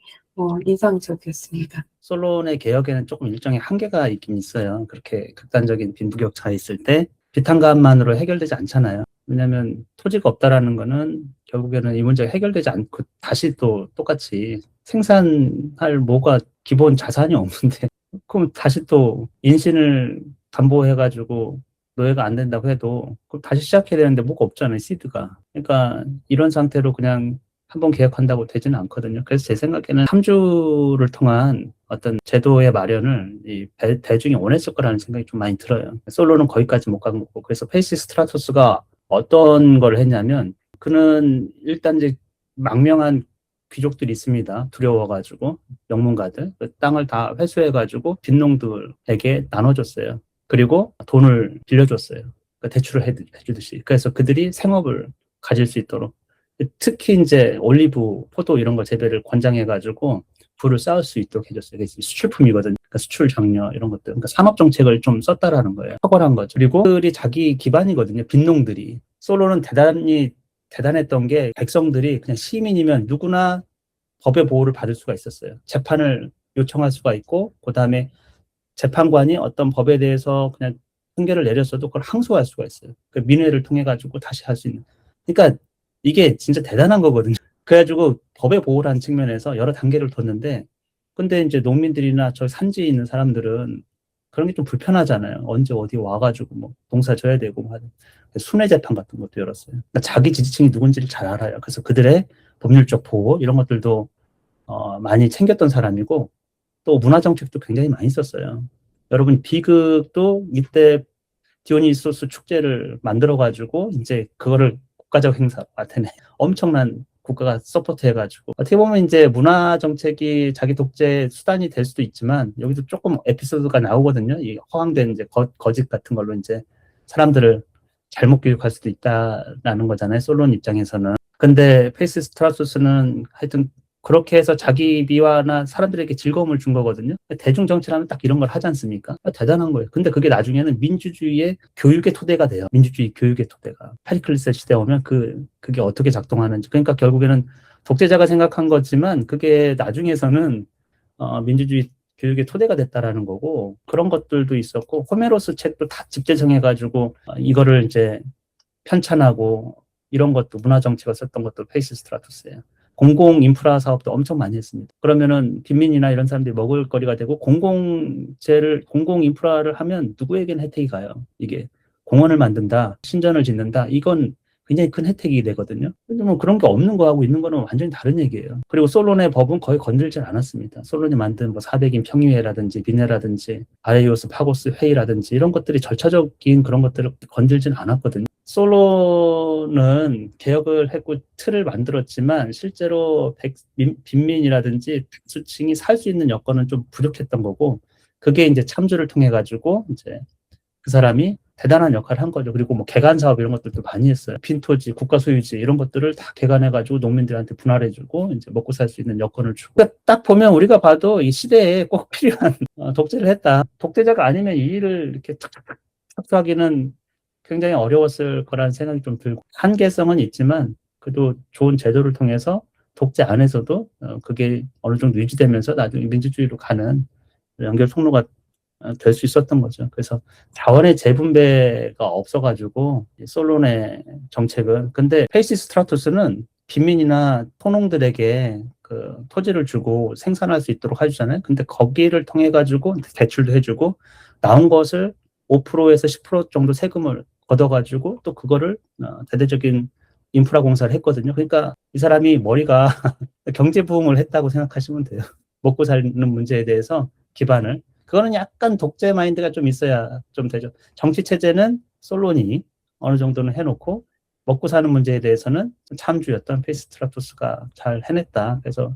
인상적이었습니다. 솔론의 개혁에는 조금 일정의 한계가 있긴 있어요. 그렇게 극단적인 빈부격차가 있을 때 비탄감만으로 해결되지 않잖아요. 왜냐하면 토지가 없다라는 거는 결국에는 이 문제가 해결되지 않고 다시 또 똑같이 생산할 뭐가 기본 자산이 없는데 그럼 다시 또 인신을 담보해가지고 노예가 안 된다고 해도 그럼 다시 시작해야 되는데 뭐가 없잖아요, 시드가. 그러니까 이런 상태로 그냥 한번 개혁한다고 되지는 않거든요. 그래서 제 생각에는 3주를 통한 어떤 제도의 마련을 이 대중이 원했을 거라는 생각이 좀 많이 들어요. 솔로는 거기까지 못 간 거고. 그래서 페이시 스트라토스가 어떤 걸 했냐면 그는 일단 이제 망명한 귀족들이 있습니다. 두려워가지고 영문가들 그 땅을 다 회수해가지고 빈농들에게 나눠줬어요. 그리고 돈을 빌려줬어요. 그러니까 대출을 해주듯이. 그래서 그들이 생업을 가질 수 있도록. 특히 이제 올리브, 포도 이런 거 재배를 권장해가지고 부를 쌓을 수 있도록 해줬어요. 이게 수출품이거든요. 그러니까 수출 장려 이런 것들. 그러니까 산업 정책을 좀 썼다라는 거예요. 탁월한 거죠. 그리고 그들이 자기 기반이거든요. 빈농들이. 솔로는 대단했던 게 백성들이 그냥 시민이면 누구나 법의 보호를 받을 수가 있었어요. 재판을 요청할 수가 있고, 그 다음에 재판관이 어떤 법에 대해서 그냥 판결을 내렸어도 그걸 항소할 수가 있어요. 그 민회를 통해 가지고 다시 할 수 있는. 그러니까 이게 진짜 대단한 거거든요. 그래가지고 법의 보호라는 측면에서 여러 단계를 뒀는데, 근데 이제 농민들이나 저 산지에 있는 사람들은 그런 게 좀 불편하잖아요. 언제 어디 와가지고 뭐 농사 져야 되고 뭐 하는. 순회 재판 같은 것도 열었어요. 그러니까 자기 지지층이 누군지를 잘 알아요. 그래서 그들의 법률적 보호 이런 것들도 많이 챙겼던 사람이고, 또 문화 정책도 굉장히 많이 썼어요. 여러분 비극도 이때 디오니소스 축제를 만들어가지고 이제 그거를 국가적 행사 아테네 엄청난 국가가 서포트해가지고 어떻게 보면 이제 문화 정책이 자기 독재 수단이 될 수도 있지만 여기도 조금 에피소드가 나오거든요. 이 허황된 이제 거짓 같은 걸로 이제 사람들을 잘못 교육할 수도 있다라는 거잖아요. 솔론 입장에서는. 근데 페이시 스트라토스는 하여튼 그렇게 해서 자기 미화나 사람들에게 즐거움을 준 거거든요. 대중 정치라면 딱 이런 걸 하지 않습니까? 대단한 거예요. 근데 그게 나중에는 민주주의의 교육의 토대가 돼요. 민주주의 교육의 토대가. 페리클리스 시대 오면 그게 어떻게 작동하는지. 그러니까 결국에는 독재자가 생각한 거지만 그게 나중에서는 민주주의 교육의 토대가 됐다라는 거고 그런 것들도 있었고 호메로스 책도 다 집재정해가지고 이거를 이제 편찬하고 이런 것도 문화 정치가 썼던 것도 페이시 스트라토스예요. 공공 인프라 사업도 엄청 많이 했습니다. 그러면은 빈민이나 이런 사람들이 먹을 거리가 되고 공공 인프라를 하면 누구에게는 혜택이 가요. 이게 공원을 만든다, 신전을 짓는다. 이건 굉장히 큰 혜택이 되거든요. 근데 뭐 그런 게 없는 거하고 있는 거는 완전히 다른 얘기예요. 그리고 솔론의 법은 거의 건들지 않았습니다. 솔론이 만든 뭐 400인 평의회라든지 비네라든지 아레이오스 파고스 회의라든지 이런 것들이 절차적인 그런 것들을 건들지는 않았거든요. 솔론은 개혁을 했고 틀을 만들었지만 실제로 빈민이라든지 백수층이 살 수 있는 여건은 좀 부족했던 거고 그게 이제 참주를 통해 가지고 이제 그 사람이 대단한 역할을 한 거죠. 그리고 뭐 개간 사업 이런 것들도 많이 했어요. 빈토지, 국가 소유지 이런 것들을 다 개간해 가지고 농민들한테 분할해주고 이제 먹고 살 수 있는 여건을 주고. 그러니까 딱 보면 우리가 봐도 이 시대에 꼭 필요한 독재를 했다. 독재자가 아니면 이 일을 이렇게 탁탁탁 착수하기는 굉장히 어려웠을 거라는 생각이 좀 들고 한계성은 있지만 그래도 좋은 제도를 통해서 독재 안에서도 그게 어느 정도 유지되면서 나중에 민주주의로 가는 연결 통로가 될 수 있었던 거죠. 그래서 자원의 재분배가 없어가지고 솔론의 정책은 근데 페이시 스트라토스는 빈민이나 토농들에게 그 토지를 주고 생산할 수 있도록 해주잖아요. 근데 거기를 통해 가지고 대출도 해주고 나온 것을 5%에서 10% 정도 세금을 걷어가지고 또 그거를 대대적인 인프라 공사를 했거든요. 그러니까 이 사람이 머리가 경제 부흥을 했다고 생각하시면 돼요. 먹고 사는 문제에 대해서 기반을. 그거는 약간 독재 마인드가 좀 있어야 좀 되죠. 정치 체제는 솔론이 어느 정도는 해놓고 먹고 사는 문제에 대해서는 참주였던 페이시 스트라토스가 잘 해냈다. 그래서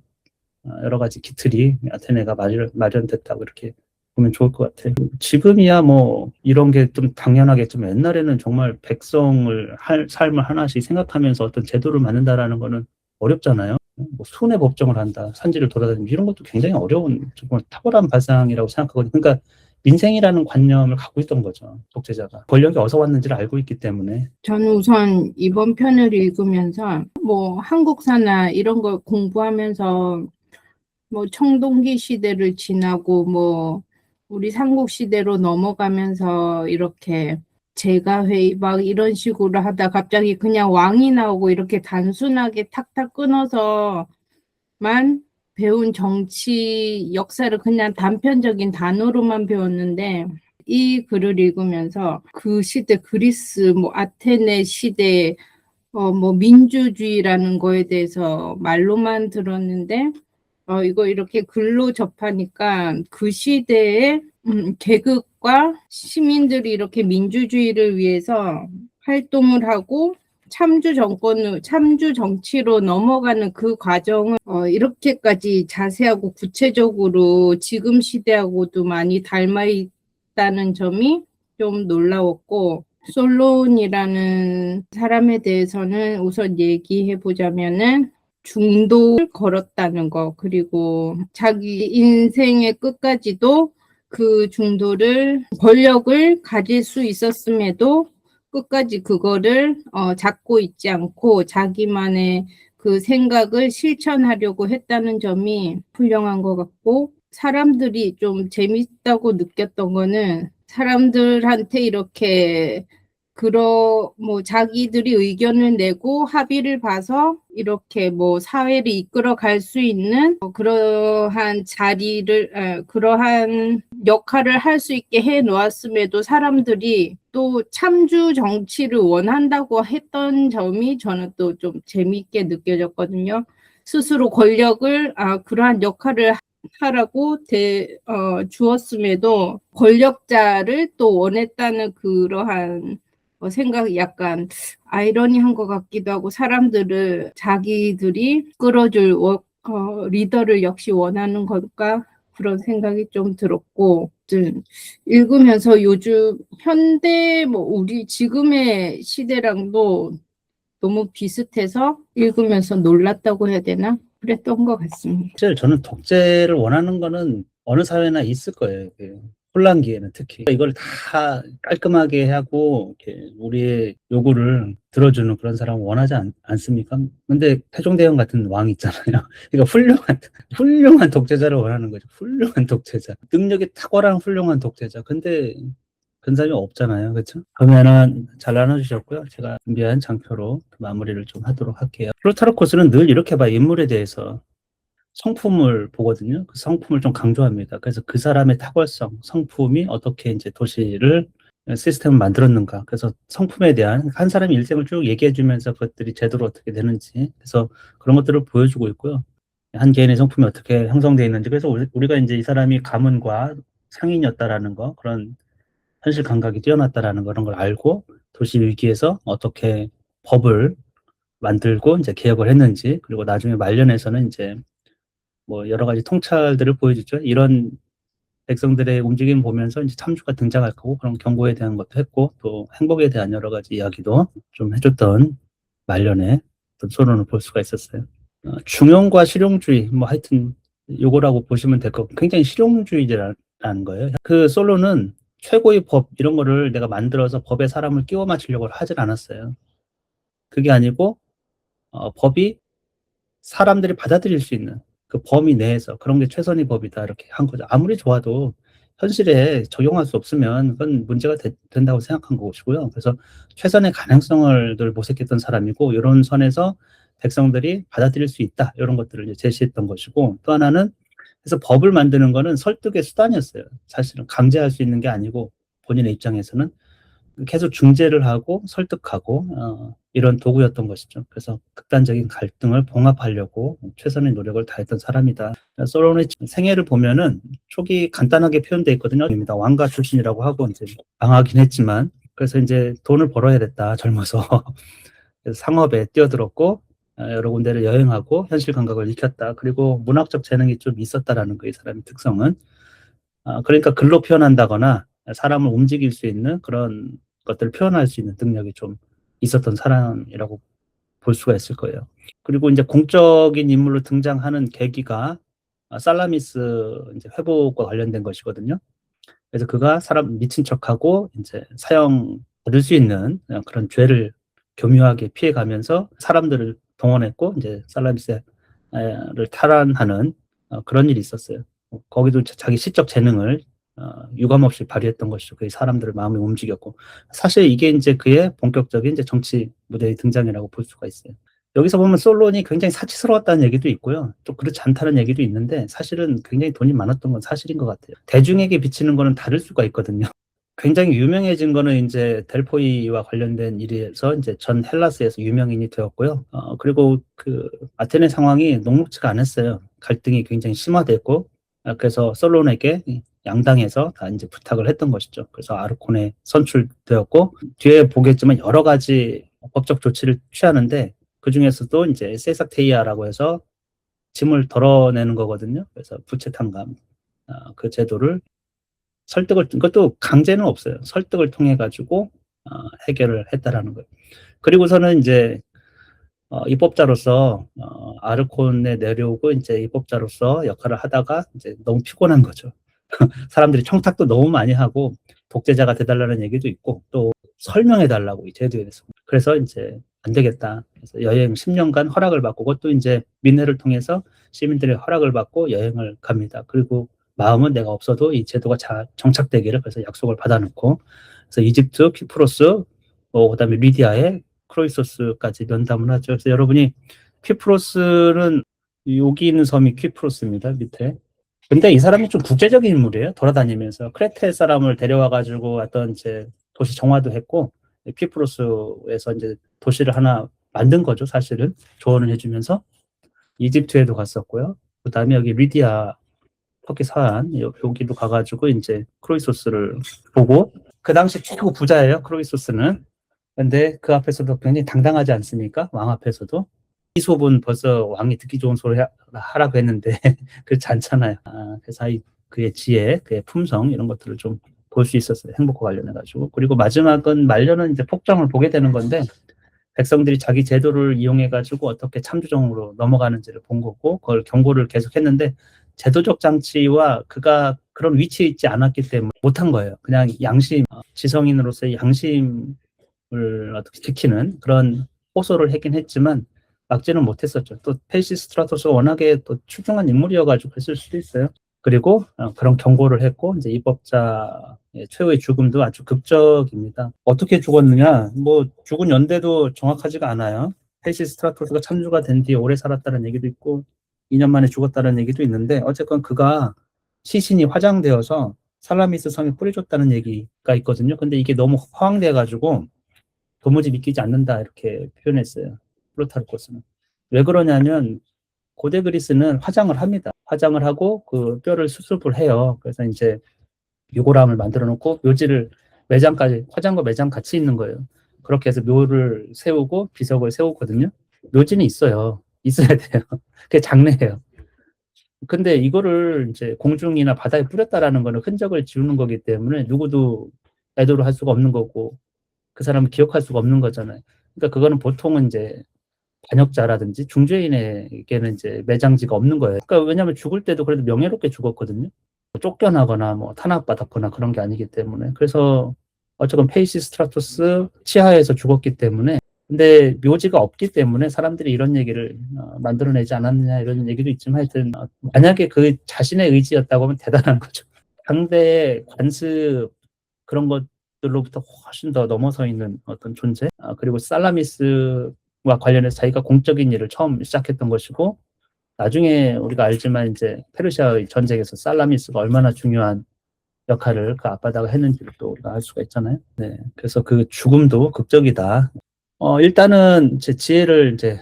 여러 가지 기틀이 아테네가 마련됐다고 이렇게 보면 좋을 것 같아요. 지금이야 뭐 이런 게 좀 당연하겠지만 옛날에는 정말 백성을 삶을 하나씩 생각하면서 어떤 제도를 만든다라는 거는 어렵잖아요. 뭐 순회 법정을 한다, 산지를 돌아다니는 이런 것도 굉장히 어려운 정말 탁월한 발상이라고 생각하거든요. 그러니까 민생이라는 관념을 갖고 있던 거죠. 독재자가 권력이 어디서 왔는지를 알고 있기 때문에. 저는 우선 이번 편을 읽으면서 뭐 한국사나 이런 걸 공부하면서 뭐 청동기 시대를 지나고 뭐 우리 삼국 시대로 넘어가면서 이렇게 제가회의 막 이런 식으로 하다 갑자기 그냥 왕이 나오고 이렇게 단순하게 탁탁 끊어서만 배운 정치 역사를 그냥 단편적인 단어로만 배웠는데 이 글을 읽으면서 그 시대 그리스 뭐 아테네 시대 뭐 민주주의라는 거에 대해서 말로만 들었는데 이거 이렇게 글로 접하니까 그 시대의 계급과 시민들이 이렇게 민주주의를 위해서 활동을 하고 참주 정치로 넘어가는 그 과정을 이렇게까지 자세하고 구체적으로 지금 시대하고도 많이 닮아 있다는 점이 좀 놀라웠고, 솔론이라는 사람에 대해서는 우선 얘기해 보자면은 중도를 걸었다는 거, 그리고 자기 인생의 끝까지도 그 중도를 권력을 가질 수 있었음에도 끝까지 그거를 잡고 있지 않고 자기만의 그 생각을 실천하려고 했다는 점이 훌륭한 것 같고, 사람들이 좀 재밌다고 느꼈던 거는 사람들한테 이렇게 뭐 자기들이 의견을 내고 합의를 봐서 이렇게 뭐 사회를 이끌어 갈 수 있는 그러한 그러한 역할을 할 수 있게 해 놓았음에도 사람들이 또 참주 정치를 원한다고 했던 점이 저는 또 좀 재미있게 느껴졌거든요. 스스로 권력을 그러한 역할을 하라고 주었음에도 권력자를 또 원했다는 그러한 생각이 약간 아이러니한 것 같기도 하고, 사람들을 자기들이 끌어줄 리더를 역시 원하는 걸까, 그런 생각이 좀 들었고, 읽으면서 요즘 현대 우리 지금의 시대랑도 너무 비슷해서 읽으면서 놀랐다고 해야 되나? 그랬던 것 같습니다. 사실 저는 독재를 원하는 거는 어느 사회나 있을 거예요. 혼란기에는 특히 이걸 다 깔끔하게 하고 이렇게 우리의 요구를 들어주는 그런 사람은 원하지 않습니까? 근데 태종대왕 같은 왕 있잖아요. 그러니까 훌륭한 독재자를 원하는 거죠. 훌륭한 독재자, 능력이 탁월한 훌륭한 독재자. 근데 그런 사람이 없잖아요. 그렇죠? 그러면은 잘 나눠주셨고요. 제가 준비한 장표로 마무리를 좀 하도록 할게요. 플루타르코스는 늘 이렇게 봐요. 인물에 대해서 성품을 보거든요. 그 성품을 좀 강조합니다. 그래서 그 사람의 탁월성, 성품이 어떻게 이제 도시를 시스템을 만들었는가. 그래서 성품에 대한 한 사람의 일생을 쭉 얘기해 주면서 그것들이 제대로 어떻게 되는지. 그래서 그런 것들을 보여주고 있고요. 한 개인의 성품이 어떻게 형성되어 있는지. 그래서 우리가 이제 이 사람이 가문과 상인이었다라는 거, 그런 현실 감각이 뛰어났다라는 그런 걸 알고 도시 위기에서 어떻게 법을 만들고 이제 개혁을 했는지, 그리고 나중에 말년에서는 이제 뭐 여러 가지 통찰들을 보여주죠. 이런 백성들의 움직임 보면서 이제 참주가 등장할 거고, 그런 경고에 대한 것도 했고, 또 행복에 대한 여러 가지 이야기도 좀 해줬던 말년에 어떤 소론을 볼 수가 있었어요. 중용과 실용주의, 뭐 하여튼 요거라고 보시면 될 거고, 굉장히 실용주의자라는 거예요. 그 솔로는 최고의 법 이런 거를 내가 만들어서 법에 사람을 끼워 맞추려고 하질 않았어요. 그게 아니고 법이 사람들이 받아들일 수 있는 그 범위 내에서 그런 게 최선의 법이다 이렇게 한 거죠. 아무리 좋아도 현실에 적용할 수 없으면 그건 문제가 된다고 생각한 것이고요. 그래서 최선의 가능성을 늘 모색했던 사람이고, 이런 선에서 백성들이 받아들일 수 있다 이런 것들을 이제 제시했던 것이고, 또 하나는 그래서 법을 만드는 거는 설득의 수단이었어요. 사실은 강제할 수 있는 게 아니고 본인의 입장에서는 계속 중재를 하고 설득하고 이런 도구였던 것이죠. 그래서 극단적인 갈등을 봉합하려고 최선의 노력을 다했던 사람이다. 솔론의 생애를 보면은 초기 간단하게 표현되어 있거든요. 왕가 출신이라고 하고 이제 방하긴 했지만, 그래서 이제 돈을 벌어야 됐다 젊어서 그래서 상업에 뛰어들었고, 여러 군데를 여행하고 현실 감각을 익혔다. 그리고 문학적 재능이 좀 있었다라는 거예요, 이 사람의 특성은. 그러니까 글로 표현한다거나 사람을 움직일 수 있는 그런 것들을 표현할 수 있는 능력이 좀 있었던 사람이라고 볼 수가 있을 거예요. 그리고 이제 공적인 인물로 등장하는 계기가 살라미스 이제 회복과 관련된 것이거든요. 그래서 그가 사람 미친 척하고 이제 사형 받을 수 있는 그런 죄를 교묘하게 피해가면서 사람들을 동원했고 이제 살라미스를 탈환하는 그런 일이 있었어요. 거기도 자기 시적 재능을 유감없이 발휘했던 것이죠. 그 사람들을 마음을 움직였고 사실 이게 이제 그의 본격적인 이제 정치 무대의 등장이라고 볼 수가 있어요. 여기서 보면 솔론이 굉장히 사치스러웠다는 얘기도 있고요. 또 그렇지 않다는 얘기도 있는데 사실은 굉장히 돈이 많았던 건 사실인 것 같아요. 대중에게 비치는 거는 다를 수가 있거든요. 굉장히 유명해진 거는 이제 델포이와 관련된 일에서 이제 전 헬라스에서 유명인이 되었고요. 그리고 그 아테네 상황이 녹록지가 않았어요. 갈등이 굉장히 심화됐고, 그래서 솔론에게 양당에서 다 이제 부탁을 했던 것이죠. 그래서 아르콘에 선출되었고, 뒤에 보겠지만 여러 가지 법적 조치를 취하는데, 그 중에서도 이제 세삭테이아라고 해서 짐을 덜어내는 거거든요. 그래서 부채 탕감, 그 제도를 설득을, 그것도 강제는 없어요. 설득을 통해 가지고 해결을 했다라는 거예요. 그리고서는 이제 입법자로서 아르콘에 내려오고 이제 입법자로서 역할을 하다가 이제 너무 피곤한 거죠. 사람들이 청탁도 너무 많이 하고 독재자가 돼달라는 얘기도 있고 또 설명해 달라고 이 제도에 대해서. 그래서 이제 안 되겠다. 그래서 여행 10년간 허락을 받고 그것도 이제 민회를 통해서 시민들의 허락을 받고 여행을 갑니다. 그리고 마음은 내가 없어도 이 제도가 정착되기를 그래서 약속을 받아놓고 그래서 이집트, 퀴프로스, 그다음에 리디아의 크로이소스까지 면담을 하죠. 그래서 여러분이 퀴프로스는 여기 있는 섬이 퀴프로스입니다. 밑에. 근데 이 사람이 좀 국제적인 인물이에요. 돌아다니면서 크레테 사람을 데려와 가지고 어떤 이제 도시 정화도 했고 퀴프로스에서 이제 도시를 하나 만든 거죠. 사실은 조언을 해주면서 이집트에도 갔었고요. 그다음에 여기 리디아 터키 서안 여기도 가가지고 이제 크로이소스를 보고 그 당시 최고 부자예요. 크로이소스는. 근데 그 앞에서도 굉장히 당당하지 않습니까? 왕 앞에서도. 이 소분 벌써 왕이 듣기 좋은 소리 하라고 했는데 그렇지 않잖아요. 그래서 그의 지혜, 그의 품성 이런 것들을 좀 볼 수 있었어요. 행복과 관련해가지고. 그리고 마지막은 말년은 이제 폭정을 보게 되는 건데 백성들이 자기 제도를 이용해가지고 어떻게 참주정으로 넘어가는지를 본 거고 그걸 경고를 계속했는데 제도적 장치와 그가 그런 위치에 있지 않았기 때문에 못한 거예요. 그냥 양심, 지성인으로서의 양심을 어떻게 지키는 그런 호소를 하긴 했지만 막지는 못했었죠. 또 페이시스트라토스가 워낙에 또 출중한 인물이어가지고 그랬을 수도 있어요. 그리고 그런 경고를 했고 이제 입법자의 최후의 죽음도 아주 극적입니다. 어떻게 죽었느냐? 뭐 죽은 연대도 정확하지가 않아요. 페이시스트라토스가 참주가 된 뒤에 오래 살았다는 얘기도 있고 2년 만에 죽었다는 얘기도 있는데 어쨌건 그가 시신이 화장되어서 살라미스 성에 뿌려줬다는 얘기가 있거든요. 근데 이게 너무 허황돼가지고 도무지 믿기지 않는다 이렇게 표현했어요. 플루타르코스는. 왜 그러냐면 고대 그리스는 화장을 합니다. 화장을 하고 그 뼈를 수습을 해요. 그래서 이제 유골함을 만들어 놓고 묘지를 매장까지 화장과 매장 같이 있는 거예요. 그렇게 해서 묘를 세우고 비석을 세우거든요. 묘지는 있어요. 있어야 돼요. 그게 장례예요. 근데 이거를 이제 공중이나 바다에 뿌렸다라는 거는 흔적을 지우는 거기 때문에 누구도 애도를 할 수가 없는 거고 그 사람을 기억할 수가 없는 거잖아요. 그러니까 그거는 보통은 이제 반역자라든지 중죄인에게는 이제 매장지가 없는 거예요. 그러니까 왜냐하면 죽을 때도 그래도 명예롭게 죽었거든요. 쫓겨나거나 뭐 탄압받았거나 그런 게 아니기 때문에. 그래서 어쨌건 페이시스트라토스 치하에서 죽었기 때문에 근데 묘지가 없기 때문에 사람들이 이런 얘기를 만들어내지 않았느냐 이런 얘기도 있지만 하여튼 만약에 그 자신의 의지였다고 하면 대단한 거죠. 상대의 관습 그런 것들로부터 훨씬 더 넘어서 있는 어떤 존재 그리고 살라미스와 관련해서 자기가 공적인 일을 처음 시작했던 것이고 나중에 우리가 알지만 이제 페르시아의 전쟁에서 살라미스가 얼마나 중요한 역할을 그 앞바다가 했는지를 또 우리가 알 수가 있잖아요. 네, 그래서 그 죽음도 극적이다. 일단은 제 지혜를 이제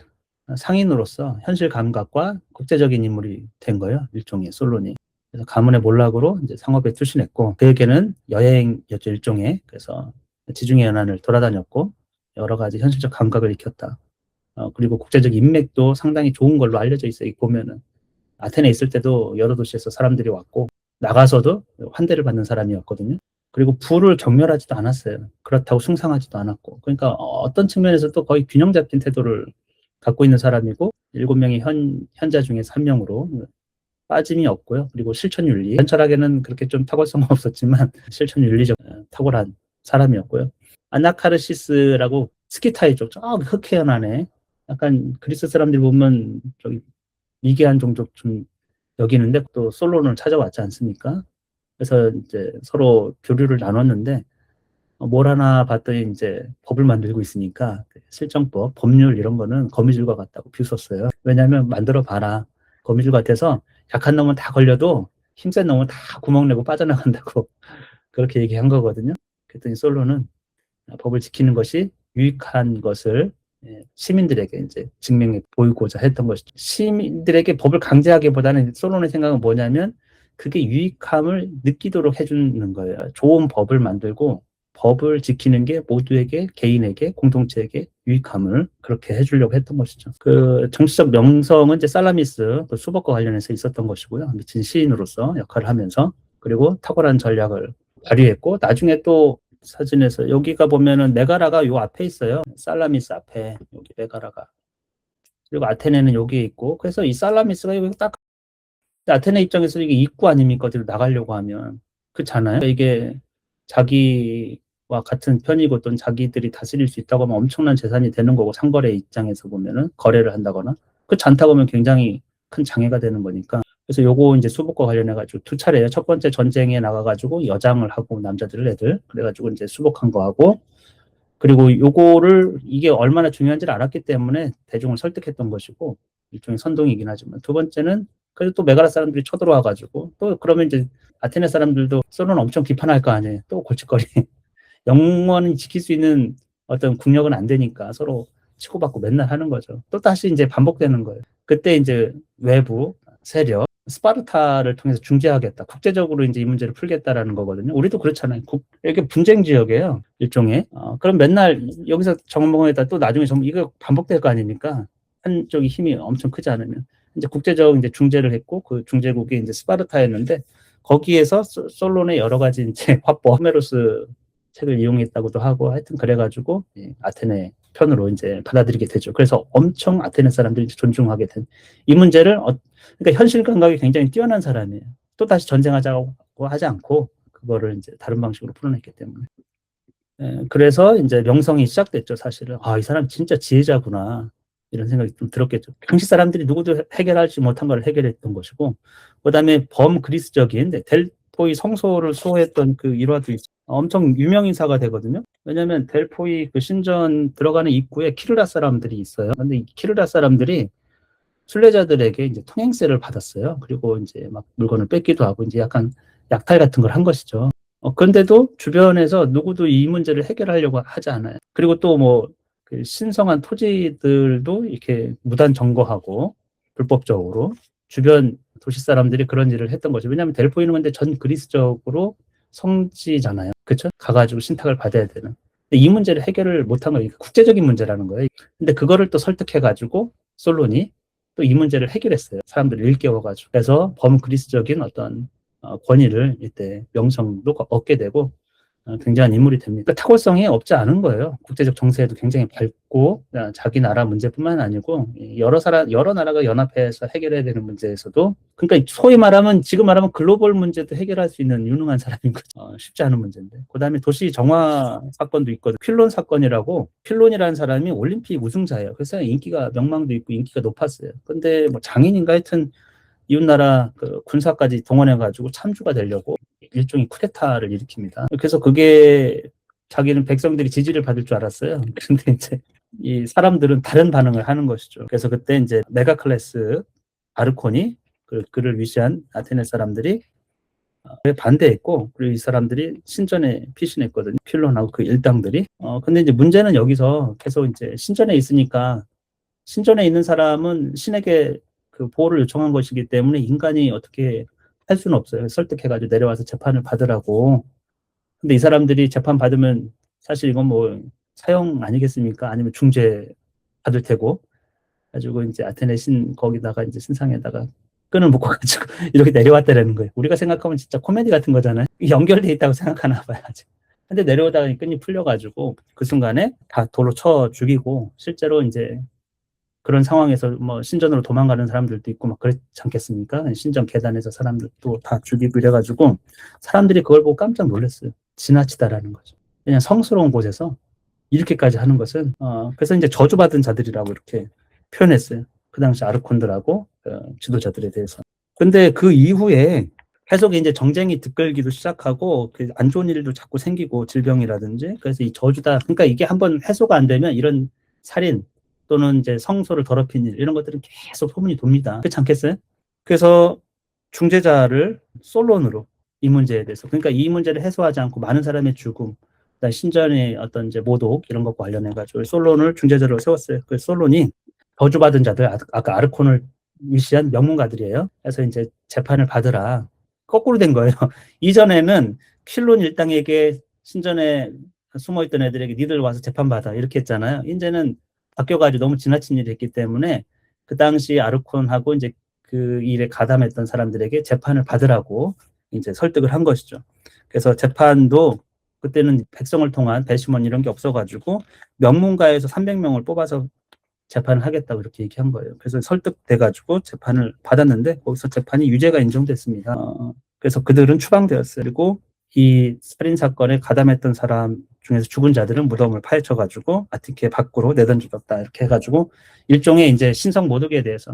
상인으로서 현실 감각과 국제적인 인물이 된 거예요. 일종의 솔론이. 그래서 가문의 몰락으로 이제 상업에 투신했고 그에게는 여행이었죠. 일종의. 그래서 지중해 연안을 돌아다녔고 여러 가지 현실적 감각을 익혔다. 그리고 국제적 인맥도 상당히 좋은 걸로 알려져 있어요. 보면은 아테네 있을 때도 여러 도시에서 사람들이 왔고 나가서도 환대를 받는 사람이었거든요. 그리고 부를 경멸하지도 않았어요. 그렇다고 숭상하지도 않았고. 그러니까 어떤 측면에서도 거의 균형 잡힌 태도를 갖고 있는 사람이고 7명의 현자 중에서 1명으로 빠짐이 없고요. 그리고 실천윤리. 철학에는 그렇게 좀 탁월성은 없었지만 실천윤리적 탁월한 사람이었고요. 아나카르시스라고 스키타이 쪽, 저기 흑해연 안에 약간 그리스 사람들이 보면 저기 미개한 종족 좀 여기는데 또 솔론을 찾아왔지 않습니까? 그래서 이제 서로 교류를 나눴는데 뭘 하나 봤더니 이제 법을 만들고 있으니까 실정법, 법률 이런 거는 거미줄과 같다고 비웃었어요. 왜냐하면 만들어 봐라. 거미줄 같아서 약한 놈은 다 걸려도 힘센 놈은 다 구멍 내고 빠져나간다고 그렇게 얘기한 거거든요. 그랬더니 솔로는 법을 지키는 것이 유익한 것을 시민들에게 이제 증명해 보이고자 했던 것이죠. 시민들에게 법을 강제하기보다는 솔로의 생각은 뭐냐면 그게 유익함을 느끼도록 해주는 거예요. 좋은 법을 만들고 법을 지키는 게 모두에게, 개인에게, 공동체에게 유익함을 그렇게 해주려고 했던 것이죠. 그 정치적 명성은 이제 살라미스, 또 수복과 관련해서 있었던 것이고요. 미친 시인으로서 역할을 하면서 그리고 탁월한 전략을 발휘했고 나중에 또 사진에서 여기가 보면은 메가라가 요 앞에 있어요. 살라미스 앞에 여기 메가라가. 그리고 아테네는 여기에 있고 그래서 이 살라미스가 여기 딱 아테네 입장에서 이게 입구 아닙니까? 어디로 나가려고 하면 그렇잖아요. 이게 자기와 같은 편이고 또 자기들이 다스릴 수 있다고 하면 엄청난 재산이 되는 거고 상거래 입장에서 보면은 거래를 한다거나 그렇지 않다고 하면 굉장히 큰 장애가 되는 거니까 그래서 요거 이제 수복과 관련해가지고 2차례예요. 첫 번째 전쟁에 나가가지고 여장을 하고 남자들 애들 그래가지고 이제 수복한 거 하고 그리고 요거를 이게 얼마나 중요한지를 알았기 때문에 대중을 설득했던 것이고 일종의 선동이긴 하지만 두 번째는 그래도 또 메가라 사람들이 쳐들어와가지고 또 그러면 이제 아테네 사람들도 솔로는 엄청 비판할 거 아니에요. 또 골칫거리 영원히 지킬 수 있는 어떤 국력은 안 되니까 서로 치고받고 맨날 하는 거죠. 또 다시 이제 반복되는 거예요. 그때 이제 외부 세력 스파르타를 통해서 중재하겠다. 국제적으로 이제 이 문제를 풀겠다라는 거거든요. 우리도 그렇잖아요. 이게 분쟁 지역이에요. 일종의. 그럼 맨날 여기서 정먹에다 또 나중에 이거 반복될 거 아닙니까? 한쪽이 힘이 엄청 크지 않으면. 이제 국제적 이제 중재를 했고 그 중재국이 이제 스파르타였는데 거기에서 솔론의 여러 가지 이제 화법, 호메로스 책을 이용했다고도 하고 하여튼 그래가지고 아테네 편으로 이제 받아들이게 되죠. 그래서 엄청 아테네 사람들이 존중하게 된 이 문제를 그러니까 현실 감각이 굉장히 뛰어난 사람이에요. 또 다시 전쟁하자고 하지 않고 그거를 이제 다른 방식으로 풀어냈기 때문에. 그래서 이제 명성이 시작됐죠. 사실은 이 사람 진짜 지혜자구나 이런 생각이 좀 들었겠죠. 당시 사람들이 누구도 해결하지 못한 걸 해결했던 것이고, 그다음에 범그리스적인 델포이 성소를 수호했던 그 일화도 있어요. 엄청 유명 인사가 되거든요. 왜냐하면 델포이 그 신전 들어가는 입구에 키르라 사람들이 있어요. 근데 이 키르라 사람들이 순례자들에게 이제 통행세를 받았어요. 그리고 이제 막 물건을 뺏기도 하고 이제 약간 약탈 같은 걸 한 것이죠. 그런데도 주변에서 누구도 이 문제를 해결하려고 하지 않아요. 그리고 또 뭐 그 신성한 토지들도 이렇게 무단 점거하고 불법적으로 주변 도시 사람들이 그런 일을 했던 거죠. 왜냐하면 델포이는 근데 전 그리스적으로 성지잖아요. 그렇죠? 가가지고 신탁을 받아야 되는. 근데 이 문제를 해결을 못한 거예요. 국제적인 문제라는 거예요. 근데 그거를 또 설득해가지고 솔론이 또 이 문제를 해결했어요. 사람들을 일깨워가지고. 그래서 범그리스적인 어떤 권위를 이때 명성도 얻게 되고 굉장한 인물이 됩니다. 그러니까 탁월성이 없지 않은 거예요. 국제적 정세에도 굉장히 밝고 자기 나라 문제뿐만 아니고 여러 나라가 연합해서 해결해야 되는 문제에서도 그러니까 소위 말하면 지금 말하면 글로벌 문제도 해결할 수 있는 유능한 사람인 거죠. 쉽지 않은 문제인데. 그다음에 도시 정화 사건도 있거든요. 필론 사건이라고 필론이라는 사람이 올림픽 우승자예요. 그래서 인기가 명망도 있고 인기가 높았어요. 근데 뭐 장인인가 하여튼 이웃나라 그 군사까지 동원해가지고 참주가 되려고 일종의 쿠데타를 일으킵니다. 그래서 그게 자기는 백성들이 지지를 받을 줄 알았어요. 그런데 이제 이 사람들은 다른 반응을 하는 것이죠. 그래서 그때 이제 메가클레스 아르콘이 그를 위시한 아테네 사람들이 반대했고, 그리고 이 사람들이 신전에 피신했거든요. 필론하고 그 일당들이. 근데 이제 문제는 여기서 계속 이제 신전에 있으니까 신전에 있는 사람은 신에게 그 보호를 요청한 것이기 때문에 인간이 어떻게 할 수는 없어요. 설득해가지고 내려와서 재판을 받으라고. 근데 이 사람들이 재판 받으면 사실 이건 뭐 사형 아니겠습니까? 아니면 중재 받을 테고. 가지고 이제 아테네 거기다가 이제 신상에다가 끈을 묶어가지고 이렇게 내려왔다라는 거예요. 우리가 생각하면 진짜 코미디 같은 거잖아요. 연결돼 있다고 생각하나 봐요. 아직. 근데 내려오다가 끈이 풀려가지고 그 순간에 다 돌로 쳐 죽이고 실제로 이제 그런 상황에서 뭐 신전으로 도망가는 사람들도 있고 막 그렇지 않겠습니까? 신전 계단에서 사람들도 다 죽이고 이래가지고 사람들이 그걸 보고 깜짝 놀랐어요. 지나치다라는 거죠. 그냥 성스러운 곳에서 이렇게까지 하는 것은 그래서 이제 저주받은 자들이라고 이렇게 표현했어요. 그 당시 아르콘들하고 지도자들에 대해서. 근데 그 이후에 계속 이제 정쟁이 들끓기도 시작하고 그 안 좋은 일도 자꾸 생기고 질병이라든지 그래서 이 저주다. 그러니까 이게 한번 해소가 안 되면 이런 살인 또는 이제 성소를 더럽힌 일 이런 것들은 계속 소문이 돕니다. 그렇지 않겠어요? 그래서 중재자를 솔론으로 이 문제에 대해서 그러니까 이 문제를 해소하지 않고 많은 사람의 죽음, 신전의 어떤 이제 모독 이런 것과 관련해가지고 솔론을 중재자로 세웠어요. 그 솔론이 저주받은 자들 아까 아르콘을 위시한 명문가들이에요. 그래서 이제 재판을 받으라. 거꾸로 된 거예요. 이전에는 킬론 일당에게 신전에 숨어있던 애들에게 니들 와서 재판받아 이렇게 했잖아요. 이제는 바뀌어가지고 너무 지나친 일이 했기 때문에 그 당시 아르콘하고 이제 그 일에 가담했던 사람들에게 재판을 받으라고 이제 설득을 한 것이죠. 그래서 재판도 그때는 백성을 통한 배심원 이런 게 없어가지고 명문가에서 300명을 뽑아서 재판을 하겠다고 이렇게 얘기한 거예요. 그래서 설득돼가지고 재판을 받았는데 거기서 재판이 유죄가 인정됐습니다. 그래서 그들은 추방되었어요. 그리고 이 살인 사건에 가담했던 사람 중에서 죽은 자들은 무덤을 파헤쳐가지고 아티케 밖으로 내던졌다 이렇게 해가지고 일종의 이제 신성 모독에 대해서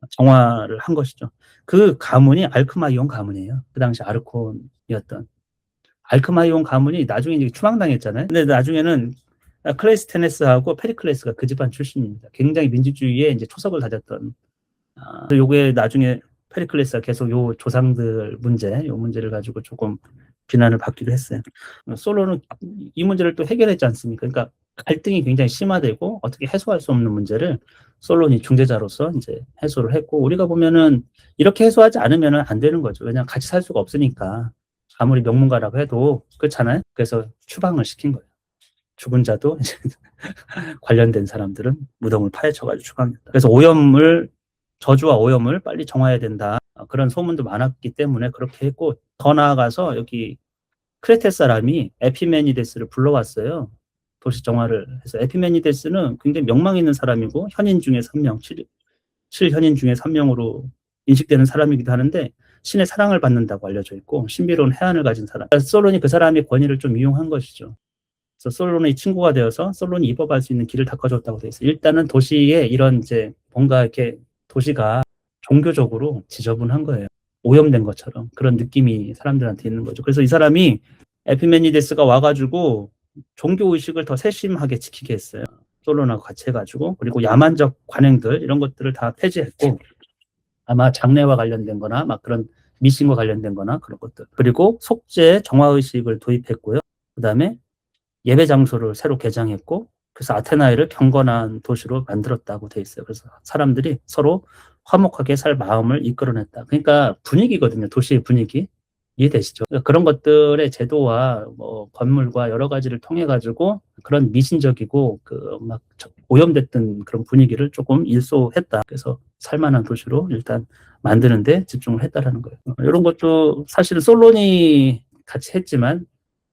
정화를 한 것이죠. 그 가문이 알크마이온 가문이에요. 그 당시 아르콘이었던 알크마이온 가문이 나중에 이제 추방당했잖아요. 근데 나중에는 클레이스테네스하고 페리클레스가 그 집안 출신입니다. 굉장히 민주주의에 이제 초석을 다졌던. 요게 나중에 페리클레스가 계속 요 조상들 요 문제를 가지고 조금 비난을 받기도 했어요. 솔로는 이 문제를 또 해결했지 않습니까? 그러니까 갈등이 굉장히 심화되고 어떻게 해소할 수 없는 문제를 솔론이 중재자로서 이제 해소를 했고 우리가 보면은 이렇게 해소하지 않으면 안 되는 거죠. 왜냐하면 같이 살 수가 없으니까 아무리 명문가라고 해도 그렇잖아요. 그래서 추방을 시킨 거예요. 죽은 자도 관련된 사람들은 무덤을 파헤쳐가지고 추방했다. 그래서 저주와 오염을 빨리 정화해야 된다. 그런 소문도 많았기 때문에 그렇게 했고 더 나아가서 여기 크레테 사람이 에피메니데스를 불러왔어요. 도시 정화를 해서 에피메니데스는 굉장히 명망 있는 사람이고 현인 중에 3명, 7현인 중에 3명으로 인식되는 사람이기도 하는데 신의 사랑을 받는다고 알려져 있고 신비로운 해안을 가진 사람. 솔론이 그 사람의 권위를 좀 이용한 것이죠. 그래서 솔론의 친구가 되어서 솔론이 입어갈 수 있는 길을 닦아줬다고 돼 있어요. 일단은 도시에 이런 이제 뭔가 이렇게 도시가 종교적으로 지저분한 거예요. 오염된 것처럼 그런 느낌이 사람들한테 있는 거죠. 그래서 이 사람이 에피메니데스가 와가지고 종교 의식을 더 세심하게 지키게 했어요. 솔론하고 같이 해가지고 그리고 야만적 관행들 이런 것들을 다 폐지했고 아마 장례와 관련된 거나 막 그런 미신과 관련된 거나 그런 것들 그리고 속죄 정화 의식을 도입했고요. 그 다음에 예배 장소를 새로 개장했고 그래서 아테나이를 경건한 도시로 만들었다고 돼 있어요. 그래서 사람들이 서로 화목하게 살 마음을 이끌어냈다. 그러니까 분위기거든요. 도시의 분위기. 이해되시죠? 그러니까 그런 것들의 제도와 뭐 건물과 여러 가지를 통해 가지고 그런 미신적이고 그 막 오염됐던 그런 분위기를 조금 일소했다. 그래서 살만한 도시로 일단 만드는데 집중을 했다라는 거예요. 이런 것도 사실은 솔론이 같이 했지만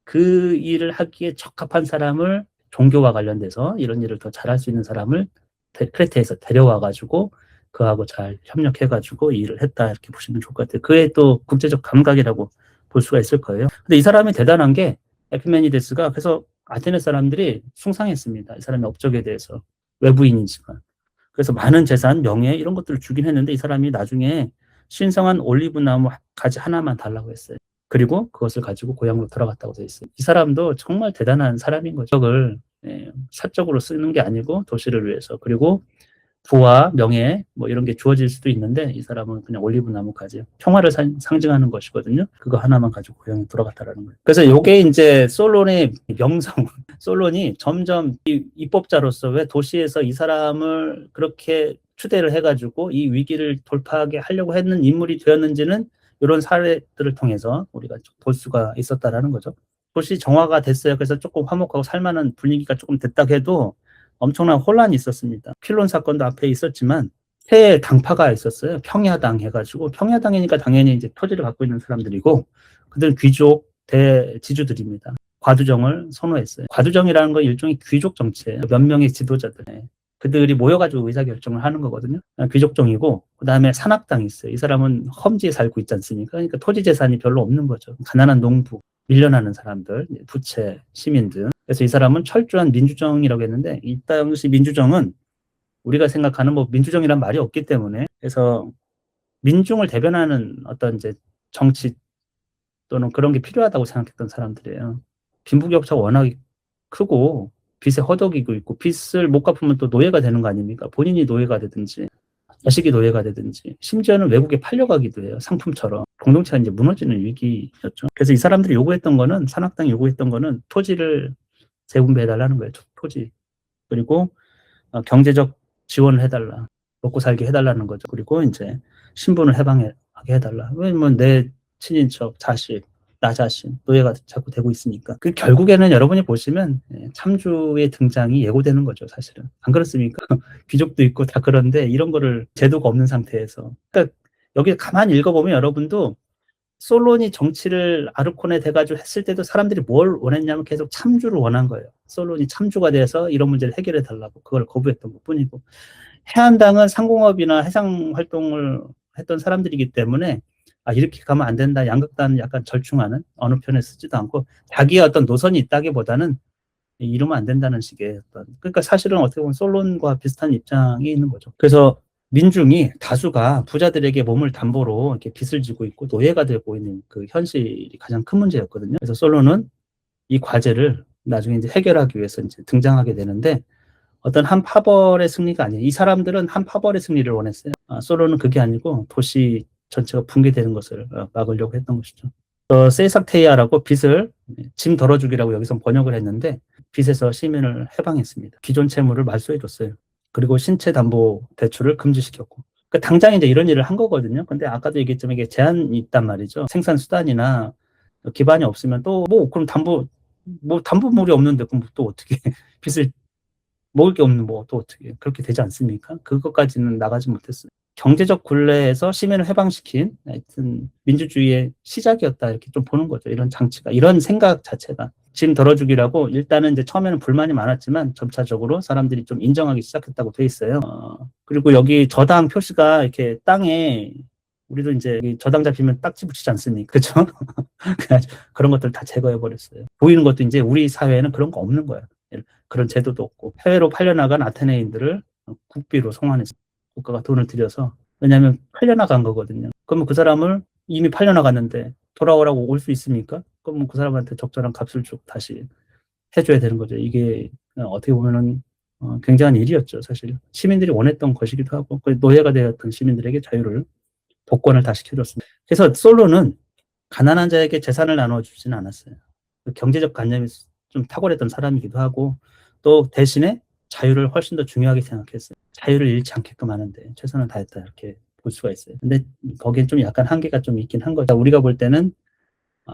그 일을 하기에 적합한 사람을 종교와 관련돼서 이런 일을 더 잘할 수 있는 사람을 크레테에서 데려와가지고 그하고 잘 협력해가지고 이 일을 했다 이렇게 보시면 좋을 것 같아요. 그의 또 국제적 감각이라고 볼 수가 있을 거예요. 근데 이 사람이 대단한 게 에피메니데스가 그래서 아테네 사람들이 숭상했습니다. 이 사람의 업적에 대해서 외부인이지만 그래서 많은 재산, 명예 이런 것들을 주긴 했는데 이 사람이 나중에 신성한 올리브 나무 가지 하나만 달라고 했어요. 그리고 그것을 가지고 고향으로 돌아갔다고 되어 있어요. 이 사람도 정말 대단한 사람인 거죠. 그걸 사적으로 쓰는 게 아니고 도시를 위해서 그리고 부와 명예 뭐 이런 게 주어질 수도 있는데 이 사람은 그냥 올리브 나무까지 평화를 상징하는 것이거든요. 그거 하나만 가지고 고향에 돌아갔다라는 거예요. 그래서 이게 이제 솔론의 명성, 솔론이 점점 입법자로서 왜 도시에서 이 사람을 그렇게 추대를 해가지고 이 위기를 돌파하게 하려고 했는 인물이 되었는지는 이런 사례들을 통해서 우리가 볼 수가 있었다라는 거죠. 도시 정화가 됐어요. 그래서 조금 화목하고 살만한 분위기가 조금 됐다 해도 엄청난 혼란이 있었습니다. 퀼론 사건도 앞에 있었지만 새 당파가 있었어요. 평야당 해가지고 평야당이니까 당연히 이제 토지를 갖고 있는 사람들이고 그들은 귀족 대지주들입니다. 과두정을 선호했어요. 과두정이라는 건 일종의 귀족 정치예요. 몇 명의 지도자들 그들이 모여가지고 의사결정을 하는 거거든요. 귀족정이고 그다음에 산악당이 있어요. 이 사람은 험지에 살고 있지 않습니까? 그러니까 토지 재산이 별로 없는 거죠. 가난한 농부, 밀려나는 사람들, 부채, 시민 등. 그래서 이 사람은 철저한 민주정이라고 했는데 이 당시 민주정은 우리가 생각하는 뭐 민주정이란 말이 없기 때문에 그래서 민중을 대변하는 어떤 이제 정치 또는 그런 게 필요하다고 생각했던 사람들이에요. 빈부격차가 워낙 크고 빚에 허덕이고 있고 빚을 못 갚으면 또 노예가 되는 거 아닙니까? 본인이 노예가 되든지 자식이 노예가 되든지 심지어는 외국에 팔려가기도 해요. 상품처럼. 공동체가 이제 무너지는 위기였죠. 그래서 이 사람들이 요구했던 거는 산악당이 요구했던 거는 토지를 재분배해달라는 거예요. 토지. 그리고 경제적 지원을 해달라. 먹고 살게 해달라는 거죠. 그리고 이제 신분을 해방하게 해달라. 왜냐면 내 친인척, 자식, 나 자신, 노예가 자꾸 되고 있으니까. 그 결국에는 여러분이 보시면 참주의 등장이 예고되는 거죠, 사실은. 안 그렇습니까? 귀족도 있고 다 그런데 이런 거를 제도가 없는 상태에서. 그러니까 여기 가만히 읽어보면 여러분도 솔론이 정치를 아르코네 돼가지고 했을 때도 사람들이 뭘 원했냐면 계속 참주를 원한 거예요. 솔론이 참주가 돼서 이런 문제를 해결해 달라고 그걸 거부했던 것 뿐이고 해안당은 상공업이나 해상 활동을 했던 사람들이기 때문에 이렇게 가면 안 된다. 양극단은 약간 절충하는 어느 편에 쓰지도 않고 자기의 어떤 노선이 있다기보다는 이러면 안 된다는 식의 어떤 그러니까 사실은 어떻게 보면 솔론과 비슷한 입장이 있는 거죠. 그래서 민중이 다수가 부자들에게 몸을 담보로 이렇게 빚을 지고 있고 노예가 되고 있는 그 현실이 가장 큰 문제였거든요. 그래서 솔론은 이 과제를 나중에 이제 해결하기 위해서 이제 등장하게 되는데 어떤 한 파벌의 승리가 아니에요. 이 사람들은 한 파벌의 승리를 원했어요. 솔론은 그게 아니고 도시 전체가 붕괴되는 것을 막으려고 했던 것이죠. 세삭테이아라고 빚을 짐 덜어주기라고 여기서 번역을 했는데 빚에서 시민을 해방했습니다. 기존 채무를 말소해줬어요. 그리고 신체 담보 대출을 금지시켰고. 그러니까 당장 이제 이런 일을 한 거거든요. 근데 아까도 얘기했지만 이게 제한이 있단 말이죠. 생산 수단이나 기반이 없으면 또 그럼 담보물이 없는데 그럼 또 어떻게 빚을 먹을 게 없는 또 어떻게 그렇게 되지 않습니까? 그것까지는 나가지 못했어요. 경제적 굴레에서 시민을 해방시킨 하여튼 민주주의의 시작이었다 이렇게 좀 보는 거죠. 이런 장치가 이런 생각 자체가 짐 덜어주기라고 일단은 이제 처음에는 불만이 많았지만 점차적으로 사람들이 좀 인정하기 시작했다고 돼 있어요. 그리고 여기 저당 표시가 이렇게 땅에 우리도 이제 저당 잡히면 딱지 붙이지 않습니까? 그렇죠? 그런 것들 다 제거해 버렸어요. 보이는 것도 이제 우리 사회에는 그런 거 없는 거예요. 그런 제도도 없고 해외로 팔려나간 아테네인들을 국비로 송환해서 국가가 돈을 들여서 왜냐하면 팔려나간 거거든요. 그러면 그 사람을 이미 팔려나갔는데 돌아오라고 올 수 있습니까? 그러면 그 사람한테 적절한 값을 주고 다시 해줘야 되는 거죠. 이게 어떻게 보면은 굉장한 일이었죠. 사실 시민들이 원했던 것이기도 하고 노예가 되었던 시민들에게 자유를 복권을 다 시켜줬습니다. 그래서 솔로는 가난한 자에게 재산을 나눠주지는 않았어요. 경제적 관념이 좀 탁월했던 사람이기도 하고 또 대신에 자유를 훨씬 더 중요하게 생각했어요. 자유를 잃지 않게끔 하는데 최선을 다했다 이렇게 볼 수가 있어요. 근데 거기엔 좀 약간 한계가 좀 있긴 한 거죠. 우리가 볼 때는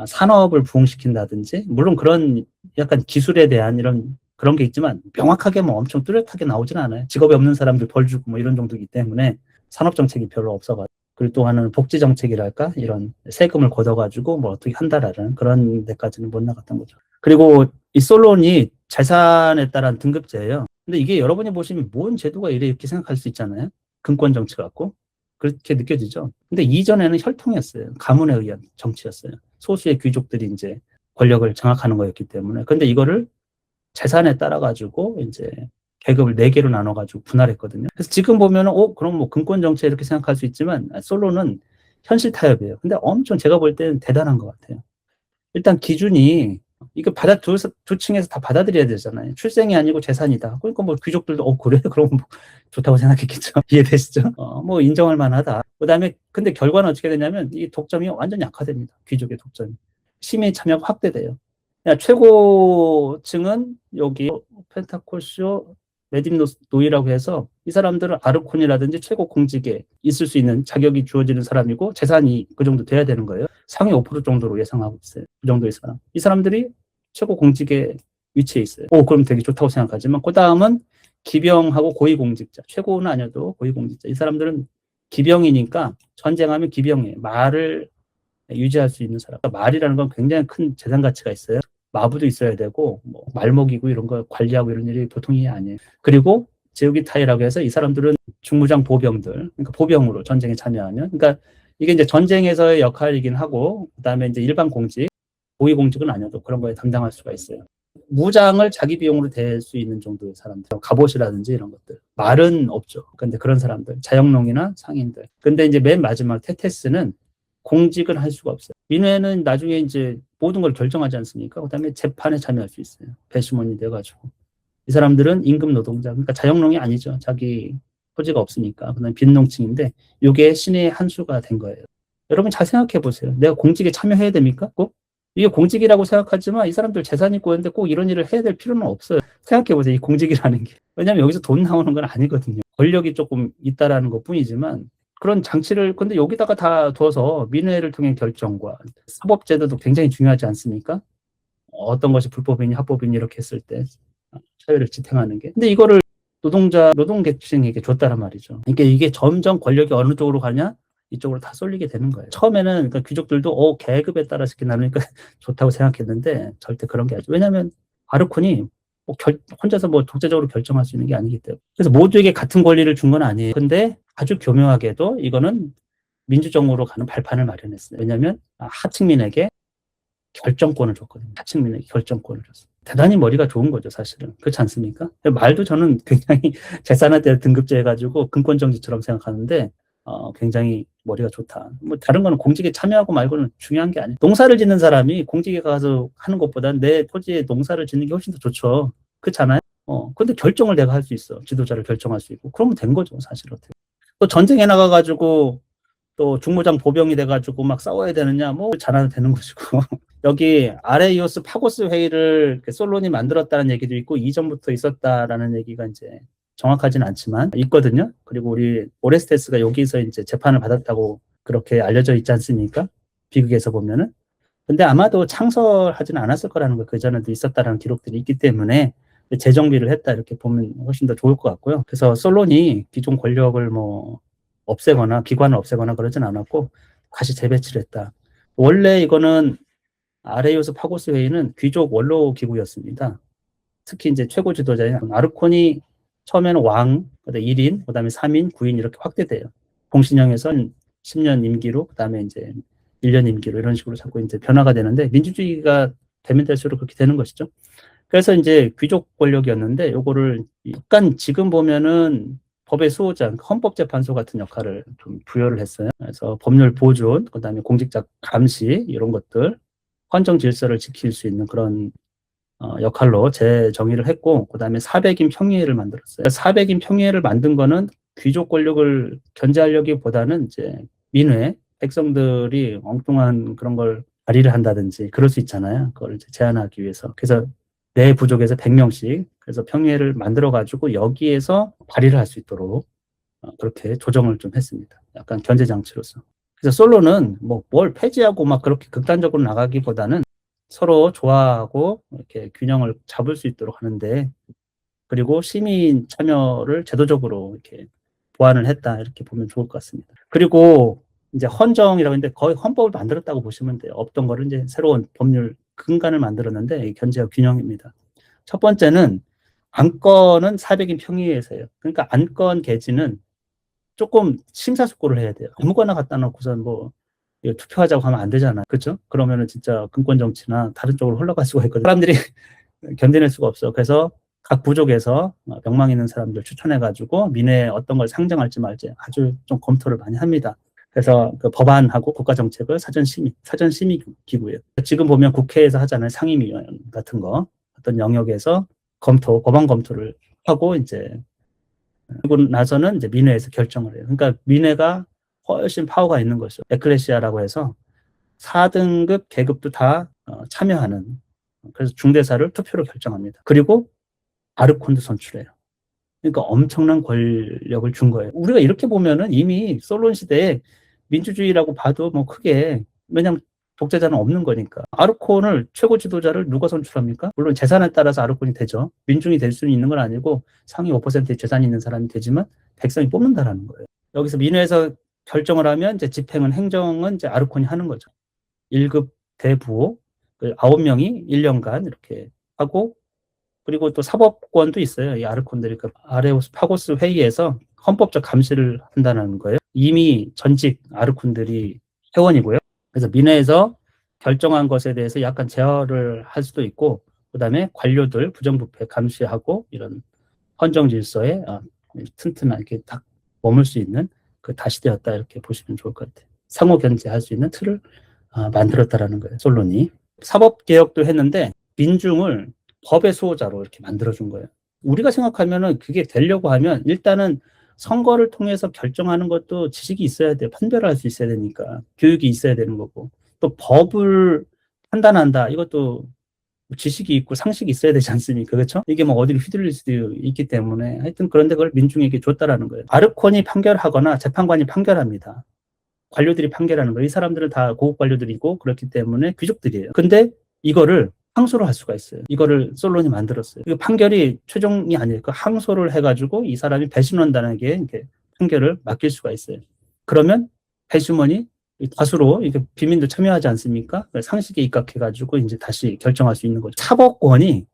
산업을 부흥시킨다든지 물론 그런 약간 기술에 대한 이런 그런 게 있지만 명확하게 엄청 뚜렷하게 나오지는 않아요. 직업이 없는 사람들 벌 주고 이런 정도이기 때문에 산업 정책이 별로 없어가지고 그리고 또 하나는 복지 정책이랄까 이런 세금을 걷어가지고 어떻게 한다라는 그런 데까지는 못 나갔던 거죠. 그리고 이 솔론이 재산에 따른 등급제예요. 근데 이게 여러분이 보시면 뭔 제도가 이렇게 생각할 수 있잖아요. 금권 정치 같고 그렇게 느껴지죠. 근데 이전에는 혈통이었어요. 가문에 의한 정치였어요. 소수의 귀족들이 이제 권력을 장악하는 거였기 때문에. 근데 이거를 재산에 따라 가지고 이제 계급을 4개로 나눠 가지고 분할했거든요. 그래서 지금 보면은 그럼 금권 정치 이렇게 생각할 수 있지만 솔로는 현실 타협이에요. 근데 엄청 제가 볼 때는 대단한 것 같아요. 일단 기준이 이거 두 층에서 다 받아들여야 되잖아요. 출생이 아니고 재산이다. 그러니까 귀족들도 그래? 그럼 좋다고 생각했겠죠. 이해되시죠? 인정할 만하다. 그다음에 근데 결과는 어떻게 되냐면 이 독점이 완전히 약화됩니다. 귀족의 독점이. 시민 참여가 확대돼요. 최고층은 여기 펜타콜시오 메딤 노이라고 해서 이 사람들은 아르콘이라든지 최고 공직에 있을 수 있는 자격이 주어지는 사람이고 재산이 그 정도 돼야 되는 거예요. 상위 5% 정도로 예상하고 있어요. 그 정도의 사람. 이 사람들이 최고 공직에 위치해 있어요. 그럼 되게 좋다고 생각하지만 그 다음은 기병하고 고위공직자, 최고는 아니어도 고위공직자. 이 사람들은 기병이니까 전쟁하면 기병이에요. 말을 유지할 수 있는 사람. 그러니까 말이라는 건 굉장히 큰 재산 가치가 있어요. 마부도 있어야 되고 뭐 말먹이고 이런 거 관리하고 이런 일이 보통이 아니에요. 그리고 제우기타이라고 해서 이 사람들은 중무장 보병들, 그러니까 보병으로 전쟁에 참여하면, 그러니까 이게 이제 전쟁에서의 역할이긴 하고, 그다음에 이제 일반 공직, 고위 공직은 아니어도 그런 거에 담당할 수가 있어요. 무장을 자기 비용으로 댈 수 있는 정도의 사람들, 갑옷이라든지 이런 것들. 말은 없죠. 근데 그런 사람들, 자영농이나 상인들. 근데 이제 맨 마지막 테테스는 공직은 할 수가 없어요. 민회는 나중에 이제 모든 걸 결정하지 않습니까? 그다음에 재판에 참여할 수 있어요. 배심원이 돼가지고. 이 사람들은 임금 노동자, 그러니까 자영농이 아니죠. 자기 토지가 없으니까. 그다음에 빈농층인데 이게 신의 한 수가 된 거예요. 여러분 잘 생각해 보세요. 내가 공직에 참여해야 됩니까? 꼭? 이게 공직이라고 생각하지만 이 사람들 재산이 있고 있는데 꼭 이런 일을 해야 될 필요는 없어요. 생각해 보세요. 이 공직이라는 게. 왜냐하면 여기서 돈 나오는 건 아니거든요. 권력이 조금 있다라는 것 뿐이지만 그런 장치를 근데 여기다가 다 둬서 민회를 통해 결정과 사법제도도 굉장히 중요하지 않습니까? 어떤 것이 불법이니 합법이니 이렇게 했을 때 사회를 지탱하는 게. 근데 이거를 노동계층에게 줬다란 말이죠. 그러니까 이게 점점 권력이 어느 쪽으로 가냐? 이쪽으로 다 쏠리게 되는 거예요. 처음에는 그러니까 귀족들도 계급에 따라서 이렇게 나누니까 좋다고 생각했는데 절대 그런 게 아니죠. 왜냐하면 아르콘이 혼자서 뭐 독자적으로 결정할 수 있는 게 아니기 때문에. 그래서 모두에게 같은 권리를 준 건 아니에요. 근데 아주 교묘하게도 이거는 민주정으로 가는 발판을 마련했어요. 왜냐하면 하층민에게 결정권을 줬거든요. 하층민에게 결정권을 줬어요. 대단히 머리가 좋은 거죠, 사실은. 그렇지 않습니까? 말도 저는 굉장히 재산한테 등급제해가지고 금권정지처럼 생각하는데 굉장히 머리가 좋다. 뭐 다른 거는 공직에 참여하고 말고는 중요한 게 아니에요. 농사를 짓는 사람이 공직에 가서 하는 것보다 내 토지에 농사를 짓는 게 훨씬 더 좋죠. 그렇잖아요? 근데 결정을 내가 할 수 있어. 지도자를 결정할 수 있고. 그러면 된 거죠, 사실 어떻게. 또 전쟁에 나가가지고 또 중무장 보병이 돼가지고 막 싸워야 되느냐, 뭐 잘하면 되는 것이고. 여기 아레이오스 파고스 회의를 솔론이 만들었다는 얘기도 있고 이전부터 있었다라는 얘기가 이제 정확하지는 않지만 있거든요. 그리고 우리 오레스테스가 여기서 이제 재판을 받았다고 그렇게 알려져 있지 않습니까? 비극에서 보면은. 근데 아마도 창설하지는 않았을 거라는 거 그 전에도 있었다라는 기록들이 있기 때문에 재정비를 했다 이렇게 보면 훨씬 더 좋을 것 같고요. 그래서 솔론이 기존 권력을 뭐 없애거나 기관을 없애거나 그러진 않았고 다시 재배치를 했다. 원래 이거는 아레이오스 파고스 회의는 귀족 원로 기구였습니다. 특히 이제 최고 지도자인 아르콘이 처음에는 왕, 그다음에 1인, 그다음에 3인, 9인 이렇게 확대돼요. 공신형에선 10년 임기로, 그다음에 이제 1년 임기로 이런 식으로 자꾸 이제 변화가 되는데 민주주의가 되면 될수록 그렇게 되는 것이죠. 그래서 이제 귀족 권력이었는데 요거를 약간 지금 보면은 법의 수호자, 헌법재판소 같은 역할을 좀 부여를 했어요. 그래서 법률 보존, 그다음에 공직자 감시 이런 것들, 헌정 질서를 지킬 수 있는 그런 역할로 재정의를 했고, 그다음에 400인 평의회를 만들었어요. 400인 평의회를 만든 거는 귀족 권력을 견제하려기보다는 이제 민회, 백성들이 엉뚱한 그런 걸 발의를 한다든지 그럴 수 있잖아요. 그걸 이제 제한하기 위해서. 그래서 내 부족에서 100명씩 그래서 평의회를 만들어가지고 여기에서 발의를 할 수 있도록 그렇게 조정을 좀 했습니다. 약간 견제 장치로서. 그래서 솔로는 뭐 뭘 폐지하고 막 그렇게 극단적으로 나가기보다는 서로 좋아하고 이렇게 균형을 잡을 수 있도록 하는데, 그리고 시민 참여를 제도적으로 이렇게 보완을 했다 이렇게 보면 좋을 것 같습니다. 그리고 이제 헌정이라고 했는데 거의 헌법을 만들었다고 보시면 돼요. 없던 거를 이제 새로운 법률 근간을 만들었는데 견제와 균형입니다. 첫 번째는 안건은 400인 평의회에서요. 그러니까 안건 개진은 조금 심사숙고를 해야 돼요. 아무거나 갖다 놓고선 뭐 투표하자고 하면 안 되잖아요. 그렇죠? 그러면은 진짜 근권 정치나 다른 쪽으로 흘러갈 수가 있거든요. 사람들이 견뎌낼 수가 없어. 그래서 각 부족에서 명망 있는 사람들 추천해가지고 민회에 어떤 걸 상정할지 말지 아주 좀 검토를 많이 합니다. 그래서 그 법안하고 국가정책을 사전심의 기구예요. 지금 보면 국회에서 하잖아요. 상임위원 같은 거. 어떤 영역에서 법안 검토를 하고 이제 그리고 나서는 이제 민회에서 결정을 해요. 그러니까 민회가 훨씬 파워가 있는 것이죠. 에클레시아라고 해서 4등급 계급도 다 참여하는, 그래서 중대사를 투표로 결정합니다. 그리고 아르콘도 선출해요. 그러니까 엄청난 권력을 준 거예요. 우리가 이렇게 보면은 이미 솔론 시대에 민주주의라고 봐도 뭐 크게, 왜냐면 독재자는 없는 거니까. 아르콘을 최고 지도자를 누가 선출합니까? 물론 재산에 따라서 아르콘이 되죠. 민중이 될 수는 있는 건 아니고 상위 5%의 재산이 있는 사람이 되지만 백성이 뽑는다라는 거예요. 여기서 민회에서 결정을 하면 이제 집행은 행정은 이제 아르콘이 하는 거죠. 1급 대부호 9명이 1년간 이렇게 하고, 그리고 또 사법권도 있어요. 이 아르콘들이 그 아레오스 파고스 회의에서 헌법적 감시를 한다는 거예요. 이미 전직 아르콘들이 회원이고요. 그래서 민회에서 결정한 것에 대해서 약간 제어를 할 수도 있고, 그다음에 관료들 부정부패 감시하고 이런 헌정 질서에 튼튼하게 딱 머물 수 있는 그 다시되었다 이렇게 보시면 좋을 것 같아요. 상호 견제할 수 있는 틀을 만들었다라는 거예요. 솔론이. 사법 개혁도 했는데 민중을 법의 수호자로 이렇게 만들어준 거예요. 우리가 생각하면은 그게 되려고 하면 일단은 선거를 통해서 결정하는 것도 지식이 있어야 돼요. 판별할 수 있어야 되니까. 교육이 있어야 되는 거고. 또 법을 판단한다. 이것도 지식이 있고 상식이 있어야 되지 않습니까? 그렇죠? 이게 뭐 어디로 휘둘릴 수도 있기 때문에 하여튼 그런데 그걸 민중에게 줬다라는 거예요. 아르콘이 판결하거나 재판관이 판결합니다. 관료들이 판결하는 거예요. 이 사람들은 다 고급 관료들이고 그렇기 때문에 귀족들이에요. 근데 이거를 항소를 할 수가 있어요. 이거를 솔론이 만들었어요. 이 판결이 최종이 아니에요. 그 항소를 해가지고 이 사람이 배심원단에게 이렇게 판결을 맡길 수가 있어요. 그러면 배심원이 다수로 이게 비민도 참여하지 않습니까? 상식에 입각해가지고 이제 다시 결정할 수 있는 거죠. 사법권이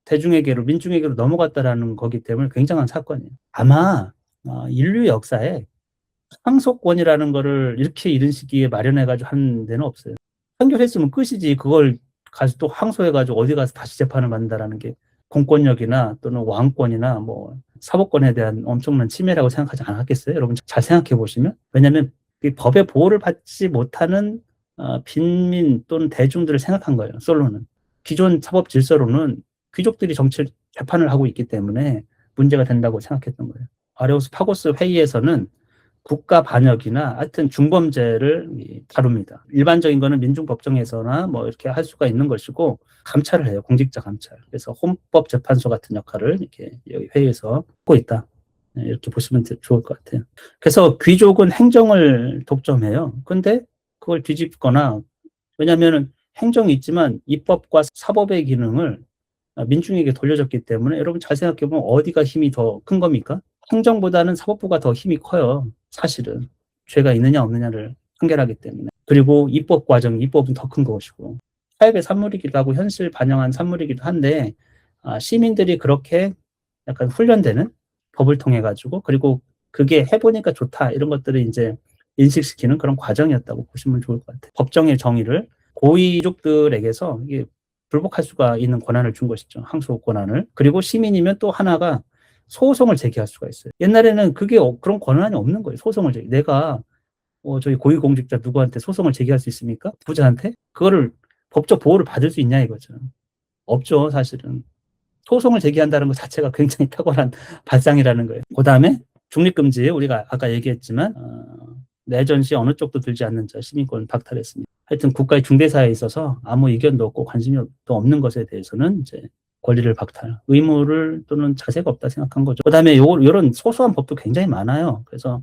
대중에게로 민중에게로 넘어갔다라는 거기 때문에 굉장한 사건이에요. 아마 인류 역사에 항소권이라는 거를 이렇게 이른 시기에 마련해가지고 하는 데는 없어요. 판결했으면 끝이지 그걸 가서 또 항소해가지고 어디 가서 다시 재판을 받는다라는 게 공권력이나 또는 왕권이나 뭐 사법권에 대한 엄청난 침해라고 생각하지 않았겠어요? 여러분 잘 생각해 보시면. 왜냐하면 이 법의 보호를 받지 못하는 빈민 또는 대중들을 생각한 거예요. 솔로는. 기존 사법 질서로는 귀족들이 재판을 하고 있기 때문에 문제가 된다고 생각했던 거예요. 아레오스 파고스 회의에서는 국가 반역이나 하여튼 중범죄를 다룹니다. 일반적인 거는 민중법정에서나 뭐 이렇게 할 수가 있는 것이고 감찰을 해요. 공직자 감찰. 그래서 헌법재판소 같은 역할을 이렇게 여기 회의에서 하고 있다. 이렇게 보시면 좋을 것 같아요. 그래서 귀족은 행정을 독점해요. 근데 그걸 뒤집거나, 왜냐하면 행정이 있지만 입법과 사법의 기능을 민중에게 돌려줬기 때문에 여러분 잘 생각해보면 어디가 힘이 더 큰 겁니까? 행정보다는 사법부가 더 힘이 커요. 사실은. 죄가 있느냐 없느냐를 판결하기 때문에. 그리고 입법 과정, 입법은 더 큰 것이고. 타협의 산물이기도 하고 현실 반영한 산물이기도 한데 시민들이 그렇게 약간 훈련되는 법을 통해 가지고, 그리고 그게 해보니까 좋다 이런 것들을 이제 인식시키는 그런 과정이었다고 보시면 좋을 것 같아요. 법정의 정의를 고위족들에게서 이게 불복할 수가 있는 권한을 준 것이죠. 항소 권한을. 그리고 시민이면 또 하나가 소송을 제기할 수가 있어요. 옛날에는 그게 그런 권한이 없는 거예요. 소송을 내가 저희 고위공직자 누구한테 소송을 제기할 수 있습니까? 부자한테? 그거를 법적 보호를 받을 수 있냐 이거죠. 없죠, 사실은. 소송을 제기한다는 것 자체가 굉장히 탁월한 발상이라는 거예요. 그 다음에 중립금지, 우리가 아까 얘기했지만 내전 시 어느 쪽도 들지 않는 자 시민권을 박탈했습니다. 하여튼 국가의 중대사에 있어서 아무 의견도 없고 관심이 없는 것에 대해서는 이제 권리를 박탈, 의무를 또는 자세가 없다 생각한 거죠. 그 다음에 이런 소소한 법도 굉장히 많아요. 그래서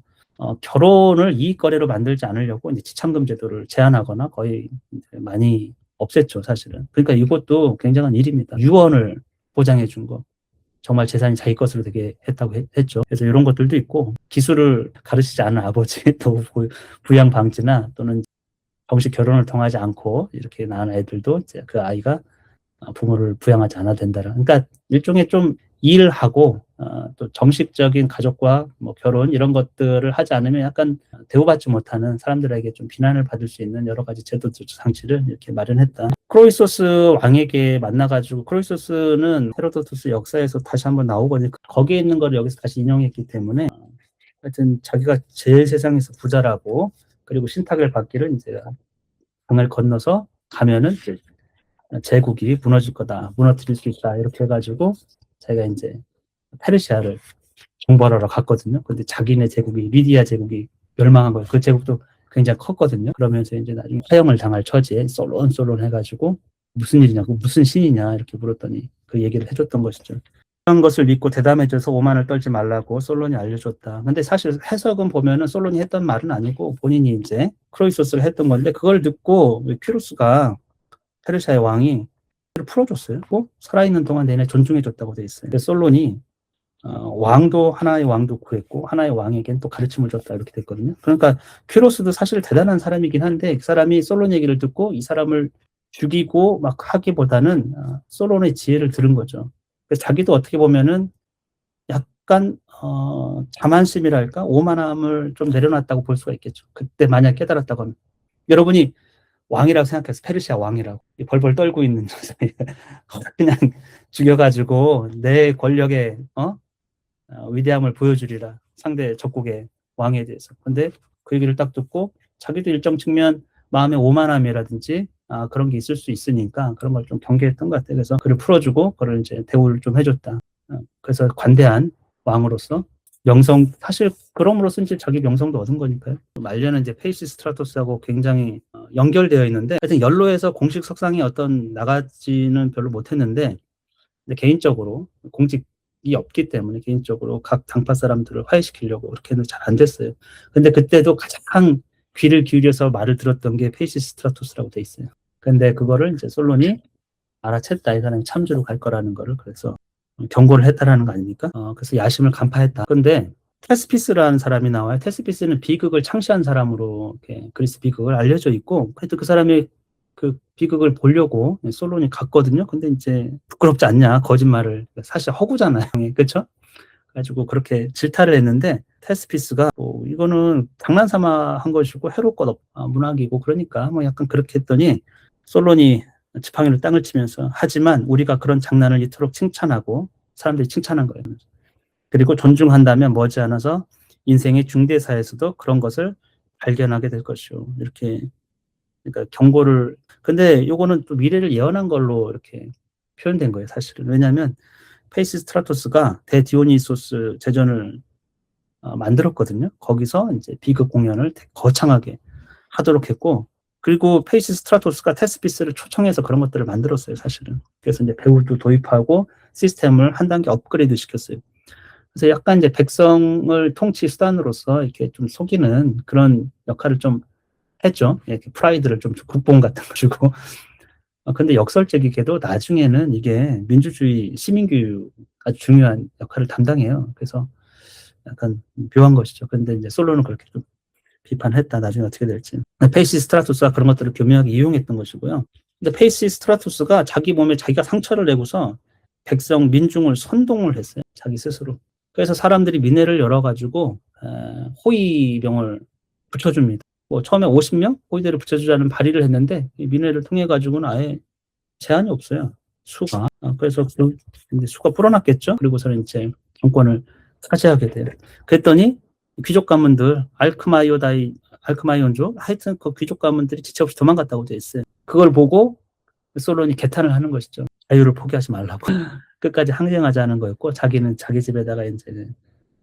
결혼을 이익거래로 만들지 않으려고 이제 지참금 제도를 제한하거나 거의 많이 없앴죠, 사실은. 그러니까 이것도 굉장한 일입니다. 유언을 보장해 준 거. 정말 재산이 자기 것으로 되게 했다고 했죠. 그래서 이런 것들도 있고, 기술을 가르치지 않은 아버지, 또 부양 방지나 또는 정식 결혼을 통하지 않고 이렇게 낳은 애들도 이제 그 아이가 부모를 부양하지 않아도 된다라. 그러니까 일종의 좀 일하고 또 정식적인 가족과 뭐 결혼 이런 것들을 하지 않으면 약간 대우받지 못하는 사람들에게 좀 비난을 받을 수 있는 여러 가지 제도적 장치를 이렇게 마련했다. 크로이소스 왕에게 만나가지고, 크로이소스는 헤로도투스 역사에서 다시 한번 나오거든요. 거기에 있는 걸 여기서 다시 인용했기 때문에 하여튼 자기가 제일 세상에서 부자라고, 그리고 신탁을 받기를 이제 강을 건너서 가면은 이제 제국이 무너질 거다, 무너뜨릴 수 있다 이렇게 해가지고 자기가 이제 페르시아를 정벌하러 갔거든요. 근데 자기네 제국이, 리디아 제국이 멸망한 거예요. 그 제국도 굉장히 컸거든요. 그러면서 이제 나중에 사형을 당할 처지에 솔론 해가지고 무슨 일이냐고, 무슨 신이냐 이렇게 물었더니 그 얘기를 해줬던 것이죠. 그런 것을 믿고 대담해져서 오만을 떨지 말라고 솔론이 알려줬다. 근데 사실 해석은 보면은 솔론이 했던 말은 아니고 본인이 이제 크로이소스가 했던 건데 그걸 듣고 퀴로스가 페르시아의 왕이 그를 풀어줬어요. 살아있는 동안 내내 존중해줬다고 돼 있어요. 근데 솔론이 왕도 하나의 왕도 구했고 하나의 왕에겐 또 가르침을 줬다 이렇게 됐거든요. 그러니까 퀴로스도 사실 대단한 사람이긴 한데 그 사람이 솔론 얘기를 듣고 이 사람을 죽이고 막 하기보다는 솔론의 지혜를 들은 거죠. 그래서 자기도 어떻게 보면은 약간 자만심이랄까 오만함을 좀 내려놨다고 볼 수가 있겠죠. 그때 만약 깨달았다고 하면 여러분이 왕이라고 생각해서 페르시아 왕이라고 벌벌 떨고 있는 녀석이 그냥 죽여가지고 내 권력의 위대함을 보여주리라 상대 적국의 왕에 대해서. 근데 그 얘기를 딱 듣고 자기도 일정 측면 마음의 오만함이라든지 그런 게 있을 수 있으니까 그런 걸 좀 경계했던 것 같아요. 그래서 그를 풀어주고 그를 이제 대우를 좀 해줬다. 그래서 관대한 왕으로서 명성, 사실 그럼으로써 이제 자기 명성도 얻은 거니까요. 말년은 이제 페이시 스트라토스하고 굉장히 연결되어 있는데 하여튼 연로에서 공식 석상이 나가지는 별로 못했는데 개인적으로 공직이 없기 때문에 개인적으로 각 당파 사람들을 화해시키려고 그렇게는 잘 안 됐어요. 근데 그때도 가장 귀를 기울여서 말을 들었던 게 페이시 스트라토스라고 돼 있어요. 근데 그거를 이제 솔론이 알아챘다. 이 사람이 참주로 갈 거라는 거를. 그래서 경고를 했다라는 거 아닙니까? 그래서 야심을 간파했다. 근데 테스피스라는 사람이 나와요. 테스피스는 비극을 창시한 사람으로 그리스 비극을 알려져 있고, 그래도 그 사람이 그 비극을 보려고 솔론이 갔거든요. 근데 이제 부끄럽지 않냐, 거짓말을. 사실 허구잖아요. 그렇죠? 가지고 그렇게 질타를 했는데 테스피스가 이거는 장난삼아 한 것이고 해로울 것 없다. 문학이고 그러니까 약간 그렇게 했더니 솔론이 지팡이로 땅을 치면서 하지만 우리가 그런 장난을 이토록 칭찬하고 사람들이 칭찬한 거예요. 그리고 존중한다면 머지않아서 인생의 중대사에서도 그런 것을 발견하게 될 것이요. 이렇게 그러니까 경고를. 근데 요거는 또 미래를 예언한 걸로 이렇게 표현된 거예요, 사실은. 왜냐하면 페이시 스트라토스가 대디오니소스 제전을 만들었거든요. 거기서 이제 비극 공연을 거창하게 하도록 했고, 그리고 페이시 스트라토스가 테스피스를 초청해서 그런 것들을 만들었어요, 사실은. 그래서 이제 배우도 도입하고 시스템을 한 단계 업그레이드 시켰어요. 그래서 약간 이제 백성을 통치 수단으로서 이렇게 좀 속이는 그런 역할을 좀 했죠. 이렇게 프라이드를 좀 국뽕 같은 거 주고. 근데 역설적이게도 나중에는 이게 민주주의 시민교육 아주 중요한 역할을 담당해요. 그래서 약간 묘한 것이죠. 근데 이제 솔로는 그렇게 좀 비판했다. 나중에 어떻게 될지. 페이시 스트라토스가 그런 것들을 교묘하게 이용했던 것이고요. 근데 페이시 스트라토스가 자기 몸에 자기가 상처를 내고서 백성, 민중을 선동을 했어요. 자기 스스로. 그래서 사람들이 민회를 열어가지고 호위병을 붙여줍니다. 처음에 50명 호위대를 붙여주자는 발의를 했는데 이 민회를 통해 가지고는 아예 제한이 없어요. 수가. 그래서 이제 수가 불어났겠죠. 그리고서는 이제 정권을 차지하게 돼요. 그랬더니 귀족 가문들 알크마이온족 하여튼 그 귀족 가문들이 지체 없이 도망갔다고 돼 있어요. 그걸 보고 솔론이 개탄을 하는 것이죠. 자유를 포기하지 말라고. 끝까지 항쟁하자는 거였고 자기는 자기 집에다가 이제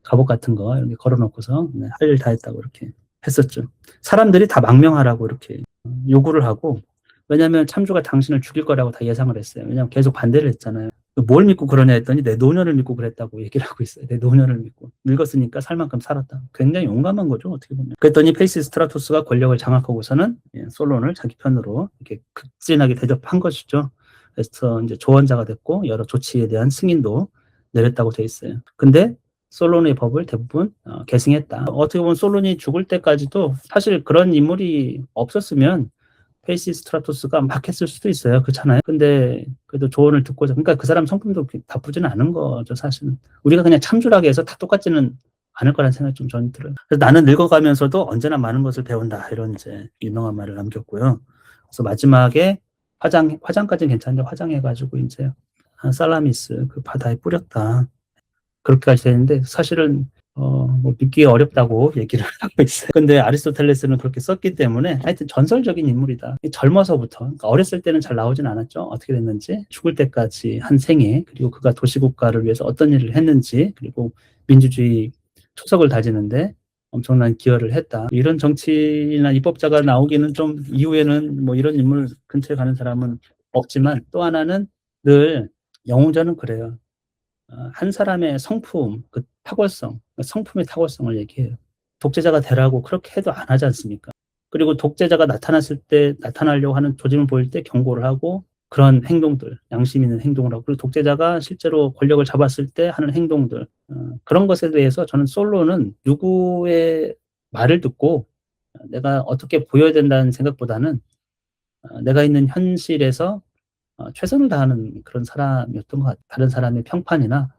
갑옷 같은 거 이렇게 걸어놓고서 할 일 다 했다고 이렇게 했었죠. 사람들이 다 망명하라고 이렇게 요구를 하고, 왜냐하면 참주가 당신을 죽일 거라고 다 예상을 했어요. 왜냐하면 계속 반대를 했잖아요. 뭘 믿고 그러냐 했더니 내 노년을 믿고 그랬다고 얘기를 하고 있어요. 내 노년을 믿고. 늙었으니까 살 만큼 살았다. 굉장히 용감한 거죠, 어떻게 보면. 그랬더니 페이시 스트라토스가 권력을 장악하고서는 솔론을 자기 편으로 이렇게 극진하게 대접한 것이죠. 그래서 이제 조언자가 됐고 여러 조치에 대한 승인도 내렸다고 돼 있어요. 근데 솔론의 법을 대부분 계승했다. 어떻게 보면 솔론이 죽을 때까지도 사실 그런 인물이 없었으면 페이시 스트라토스가 막 했을 수도 있어요. 그렇잖아요. 근데 그래도 조언을 듣고자, 그러니까 그 사람 성품도 나쁘지는 않은 거죠, 사실은. 우리가 그냥 참주라고 해서 다 똑같지는 않을 거라는 생각이 좀 저는 들어요. 그래서 나는 늙어가면서도 언제나 많은 것을 배운다. 이런 이제 유명한 말을 남겼고요. 그래서 마지막에 화장까지는 괜찮은데 화장해가지고 이제 살라미스 그 바다에 뿌렸다. 그렇게까지 되는데 사실은 믿기 어렵다고 얘기를 하고 있어요. 근데 아리스토텔레스는 그렇게 썼기 때문에 하여튼 전설적인 인물이다. 젊어서부터, 그러니까 어렸을 때는 잘 나오진 않았죠. 어떻게 됐는지, 죽을 때까지 한 생애, 그리고 그가 도시국가를 위해서 어떤 일을 했는지, 그리고 민주주의 초석을 다지는데 엄청난 기여를 했다. 이런 정치나 입법자가 나오기는 좀 이후에는 뭐 이런 인물 근처에 가는 사람은 없지만, 또 하나는 늘 영웅전은 그래요. 한 사람의 성품, 그 탁월성, 성품의 탁월성을 얘기해요. 독재자가 되라고 그렇게 해도 안 하지 않습니까? 그리고 독재자가 나타났을 때, 나타나려고 하는 조짐을 보일 때 경고를 하고, 그런 행동들, 양심 있는 행동을 하고, 그리고 독재자가 실제로 권력을 잡았을 때 하는 행동들, 그런 것에 대해서 저는 솔로는 누구의 말을 듣고 내가 어떻게 보여야 된다는 생각보다는 내가 있는 현실에서 최선을 다하는 그런 사람이었던 것 같아요. 다른 사람의 평판이나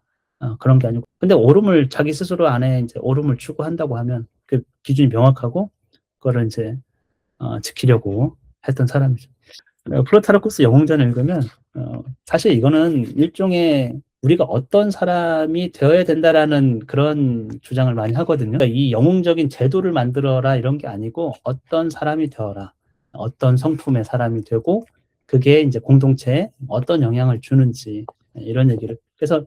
그런 게 아니고. 근데 옳음을 자기 스스로 안에 이제 옳음을 추구한다고 하면 그 기준이 명확하고 그거를 이제 지키려고 했던 사람이죠. 플루타르쿠스 영웅전을 읽으면 사실 이거는 일종의 우리가 어떤 사람이 되어야 된다라는 그런 주장을 많이 하거든요. 그러니까 이 영웅적인 제도를 만들어라 이런 게 아니고 어떤 사람이 되어라. 어떤 성품의 사람이 되고 그게 이제 공동체에 어떤 영향을 주는지 이런 얘기를. 그래서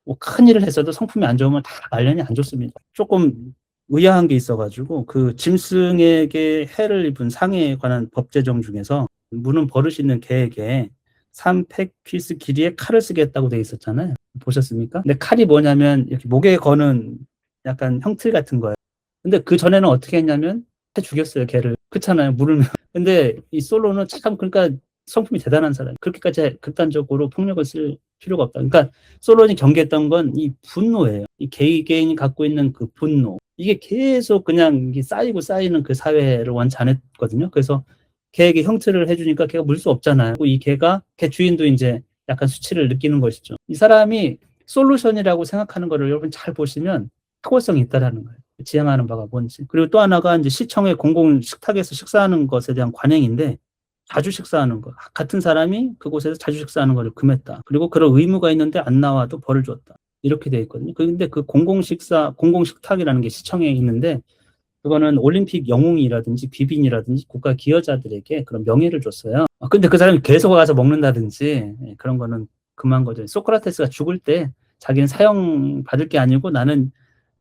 뭐 큰 일을 했어도 성품이 안 좋으면 다 말년이 안 좋습니다. 조금 의아한 게 있어가지고 그 짐승에게 해를 입은 상해에 관한 법 제정 중에서 무는 버릇 있는 개에게 300피스 길이의 칼을 쓰겠다고 돼 있었잖아요. 보셨습니까? 근데 칼이 뭐냐면 이렇게 목에 거는 약간 형틀 같은 거예요. 근데 그 전에는 어떻게 했냐면 해 죽였어요, 개를. 그렇잖아요, 물으면. 근데 이 솔로는 참 그러니까 성품이 대단한 사람. 그렇게까지 극단적으로 폭력을 쓸 필요가 없다. 그러니까 솔로니 경계했던 건 이 분노예요. 이 개인이 갖고 있는 그 분노. 이게 계속 그냥 이게 쌓이고 쌓이는 그 사회를 원치 않았거든요. 그래서 개에게 형틀을 해주니까 개가 물 수 없잖아요. 이 개 주인도 이제 약간 수치를 느끼는 것이죠. 이 사람이 솔루션이라고 생각하는 거를 여러분 잘 보시면 탁월성이 있다라는 거예요. 지향하는 바가 뭔지. 그리고 또 하나가 이제 시청의 공공 식탁에서 식사하는 것에 대한 관행인데 자주 식사하는 거. 같은 사람이 그곳에서 자주 식사하는 것을 금했다. 그리고 그런 의무가 있는데 안 나와도 벌을 줬다. 이렇게 되어 있거든요. 근데 그 공공식탁이라는 게 시청에 있는데 그거는 올림픽 영웅이라든지 비빈이라든지 국가 기여자들에게 그런 명예를 줬어요. 근데 그 사람이 계속 가서 먹는다든지 그런 거는 금한 거죠. 소크라테스가 죽을 때 자기는 사형 받을 게 아니고 나는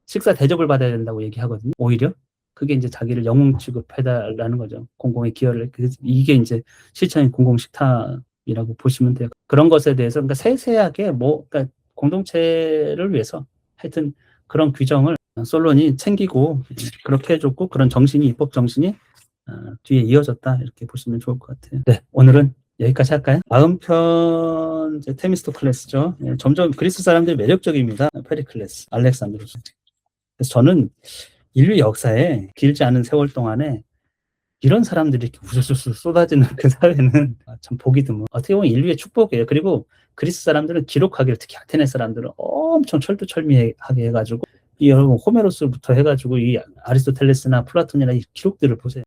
식사 대접을 받아야 된다고 얘기하거든요. 오히려 그게 이제 자기를 영웅 취급해달라는 거죠. 공공의 기여를. 이게 이제 실천인 공공식탁이라고 보시면 돼요. 그런 것에 대해서 그러니까 세세하게 그러니까 공동체를 위해서 하여튼 그런 규정을 솔론이 챙기고 그렇게 해줬고 그런 정신이 입법 정신이 뒤에 이어졌다 이렇게 보시면 좋을 것 같아요. 네, 오늘은 여기까지 할까요? 다음 편 이제 테미스토클레스죠. 점점 그리스 사람들이 매력적입니다. 페리클레스, 알렉산드로스. 그래서 저는 인류 역사에 길지 않은 세월 동안에 이런 사람들이 이렇게 우수수 쏟아지는 그 사회는 참 보기 드문. 어떻게 보면 인류의 축복이에요. 그리고 그리스 사람들은 기록하기를 특히 아테네 사람들은 엄청 철두철미하게 해가지고 이 여러분 호메로스부터 해가지고 이 아리스토텔레스나 플라톤이나 이 기록들을 보세요.